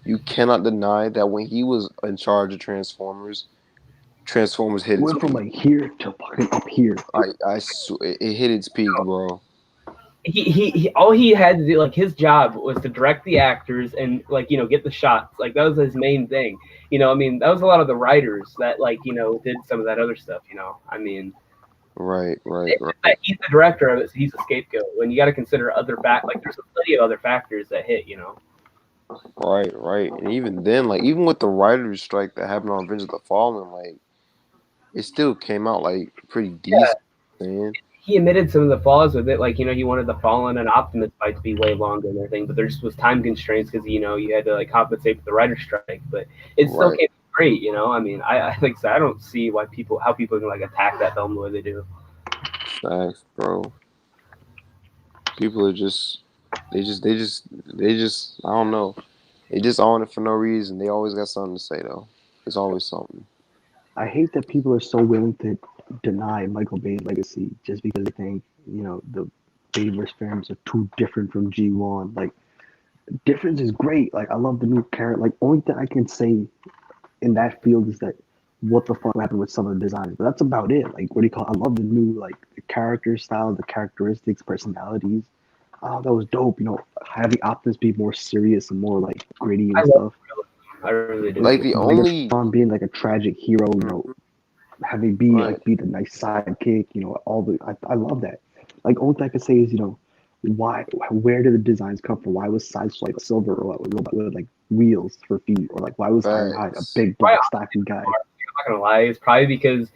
C: you cannot deny that when he was in charge of Transformers hit its
A: Went from
C: peak.
A: like here to fucking up here.
C: It hit its peak, bro.
B: He all he had to do, like his job was to direct the actors and like get the shots. Like that was his main thing. I mean, that was a lot of the writers that like did some of that other stuff. I mean,
C: Right.
B: he's the director of it, so he's a scapegoat. When you got to consider other like there's plenty of other factors that hit.
C: Right. And even then, like even with the writers' strike that happened on Revenge of the Fallen, like it still came out like pretty decent, man.
B: He admitted some of the flaws with it. Like, he wanted the Fallen and Optimus fight to be way longer and everything, but there just was time constraints because, you had to like compensate for the writer's strike. But it still
C: Right.
B: came out great, I mean, I think so. I don't see how people can like attack that film the way they do.
C: Facts, bro. People are they just I don't know. They just on it for no reason. They always got something to say though. There's always something.
A: I hate that people are so willing to deny Michael Bay's legacy just because they think, the Bayverse films are too different from G1. Like, difference is great. Like, I love the new character. Like, only thing I can say in that field is that what the fuck happened with some of the designs. But that's about it. Like, what do you call it? I love the new, like, the character style, the characteristics, personalities. Oh, that was dope. Having Optimus be more serious and more, like, gritty
B: I
A: and
B: love
A: stuff.
B: I really do.
C: Like the only
A: Megatron being, like, a tragic hero, having be
C: right.
A: like be the nice sidekick, I love that. Like only thing I can say is, where did the designs come from? Why was Sideswipe a silver robot with like wheels for feet? Or like why was Ironhide a
C: Facts.
A: big black stocky guy?
B: I'm not gonna lie, it's probably because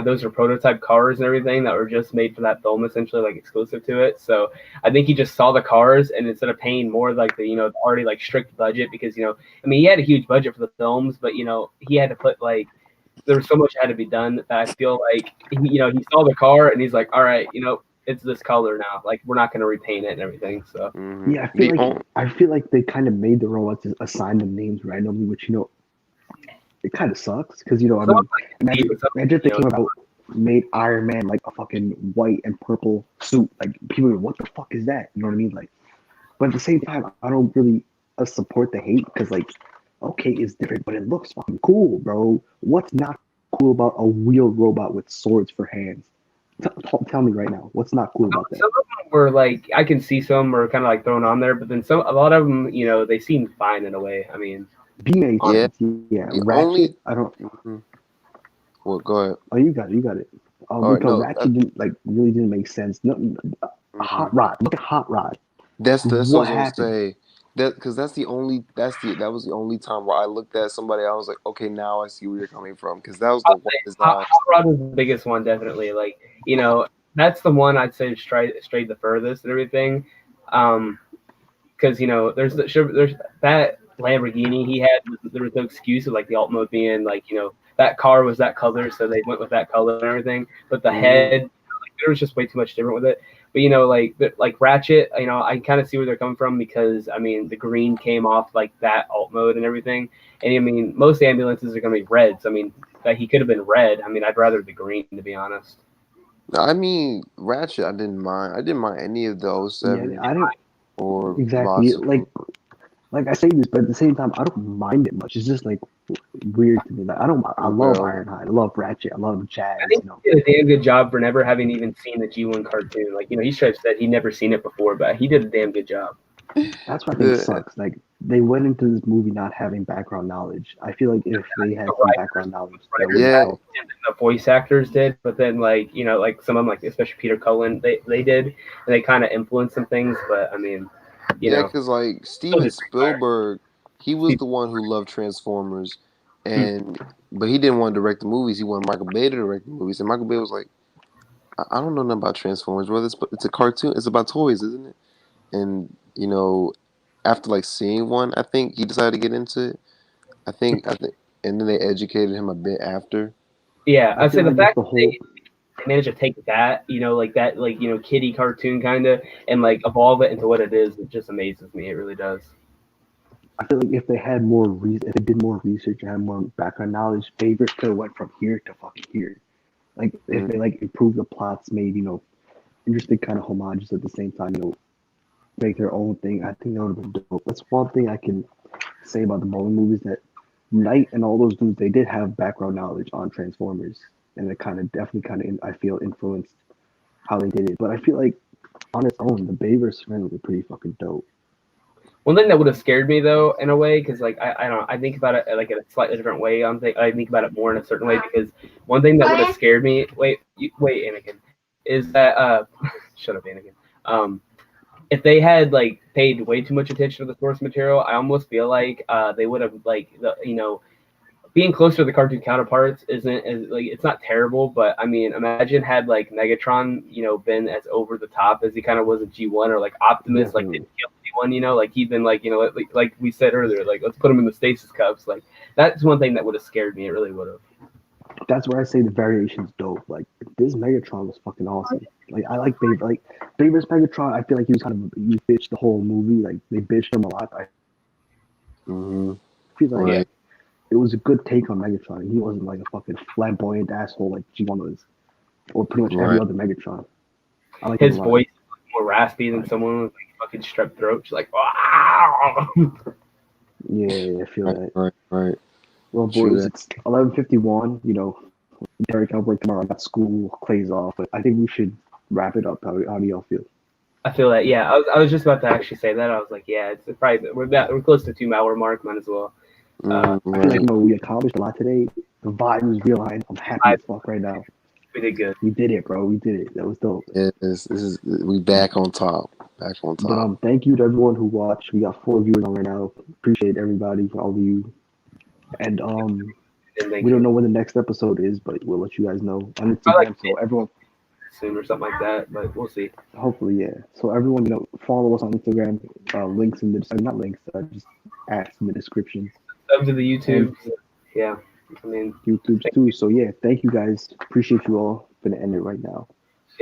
B: those are prototype cars and everything that were just made for that film, essentially like exclusive to it. So I think he just saw the cars, and instead of paying more like the already like strict budget, because I mean he had a huge budget for the films, but he had to put like there was so much that had to be done that I feel like he saw the car and he's like, all right, it's this color now. Like we're not gonna repaint it and everything. So
A: Yeah, I feel like they kind of made the robots assign them names randomly, which it kind of sucks because I mean, imagine if they came about made Iron Man like a fucking white and purple suit. Like people, are, what the fuck is that? You know what I mean? Like, but at the same time, I don't really support the hate because like, okay, it's different, but it looks fucking cool, bro. What's not cool about a wheeled robot with swords for hands? Tell me right now, what's not cool about that?
B: Some of them were like I can see some were kind of like thrown on there, but then a lot of them, they seemed fine in a way. I mean,
A: B-Made,
C: Yeah.
A: yeah.
C: The
A: Ratchet,
C: only-
A: I don't.
C: Well, go ahead.
A: Oh, you got it.
C: All right,
A: Because
C: no,
A: Ratchet really didn't make sense. No, Hot Rod. Look at Hot Rod.
C: That's what I
A: What
C: was gonna
A: happened?
C: say. Because that was the only time where I looked at somebody. I was like, okay, now I see where you're coming from. Because that was the one design.
B: Hot Rod was the biggest one, definitely. Like that's the one I'd say strayed the furthest and everything. Because there's that Lamborghini he had. There was no excuse of like the alt mode being like that car was that color, so they went with that color and everything. But the head, like, there was just way too much different with it. But like Ratchet, I kind of see where they're coming from because I mean the green came off like that alt mode and everything, and I mean most ambulances are gonna be red. So I mean that he could have been red. I mean I'd rather the green to be honest.
C: I mean, Ratchet, I didn't mind. I didn't mind any of those
A: Yeah,
C: 7
A: I don't
C: or
A: exactly
C: lots of them.
A: like I say this, but at the same time, I don't mind it much. It's just like weird to me. Like I love
C: Well,
A: Ironhide, I love Ratchet, I love Jazz.
B: I think he did a damn good job for never having even seen the G1 cartoon. Like he straight said he'd never seen it before, but he did a damn good job.
A: That's what I think
C: the,
A: sucks. Like they went into this movie not having background knowledge. I feel like if they had some background knowledge, that would
C: yeah,
A: help.
B: The voice actors did, but then like some of them, like especially Peter Cullen, they did, and they kind of influenced some things. But I mean,
C: yeah, because like
B: still
C: Steven
B: did pretty fire.
C: Spielberg, he was the one who loved Transformers, but he didn't want to direct the movies. He wanted Michael Bay to direct the movies, and Michael Bay was like, I don't know nothing about Transformers, brother. It's a cartoon. It's about toys, isn't it? And after like seeing one, I think he decided to get into it. I think, and then they educated him a bit after.
B: Yeah,
A: I
B: I'd say
A: feel
B: the
A: like it's
B: fact
A: the
B: that
A: whole.
B: they managed to take that, like that, like kiddie cartoon kind of, and like evolve it into what it is, it just amazes me. It really does.
A: I feel like if they had more if they did more research and had more background knowledge, favorites could have went from here to fucking here. Like if they like improved the plots, made interesting kind of homages at the same time, make their own thing. I think that would have been dope. That's one thing I can say about the Bowling movies that Knight and all those dudes they did have background knowledge on Transformers, and it kind of definitely I feel influenced how they did it. But I feel like on its own, the Bay vs. Friends were pretty fucking dope.
B: One thing that would have scared me though, in a way, because like I don't know, I think about it like in a slightly different way. I think about it more in a certain way because one thing that would have scared me. Wait, Anakin, is that shut up, Anakin. If they had like paid way too much attention to the source material, I almost feel like they would have being closer to the cartoon counterparts isn't as like it's not terrible, but I mean imagine had like Megatron, been as over the top as he kind of was in G1 or like Optimus like didn't kill anyone, like he'd been like we said earlier, like let's put him in the stasis cups. Like that's one thing that would have scared me. It really would have.
A: That's where I say the variation's dope. Like this Megatron was fucking awesome. Like I like Baby vs. Megatron. I feel like he was kind of you bitched the whole movie. Like they bitched him a lot. I feel like
C: Right.
A: it was a good take on Megatron. He wasn't like a fucking flamboyant asshole like G1 was, or pretty much every other Megatron. I like
B: his voice more raspy than someone with like fucking strep throat. She's like, wow.
A: Yeah, I feel that.
C: Right.
A: Well, boys, it's 11:51. Derrick, I'll work tomorrow. I got school, Clay's off, but I think we should wrap it up. How do y'all feel?
B: I feel that. Yeah, I was just about to actually say that. I was like, yeah, it's probably we're close to 2 hour mark. Might as well.
A: I feel like we accomplished a lot today. The vibe was real high. I'm happy as fuck right now.
B: We did good.
A: We did it, bro. We did it. That was dope.
C: This is we back on top. Back on top.
A: But thank you to everyone who watched. We got 4 viewers on right now. Appreciate everybody, all of you. And we don't know when the next episode is, but we'll let you guys know on Instagram. So everyone
B: soon or something like that, but we'll see.
A: Hopefully, yeah. So everyone, follow us on Instagram. Links in the not links, just ads in the description.
B: Sub to the YouTube. Yeah, I mean
A: YouTube too. So yeah, thank you guys. Appreciate you all. Gonna end it right now.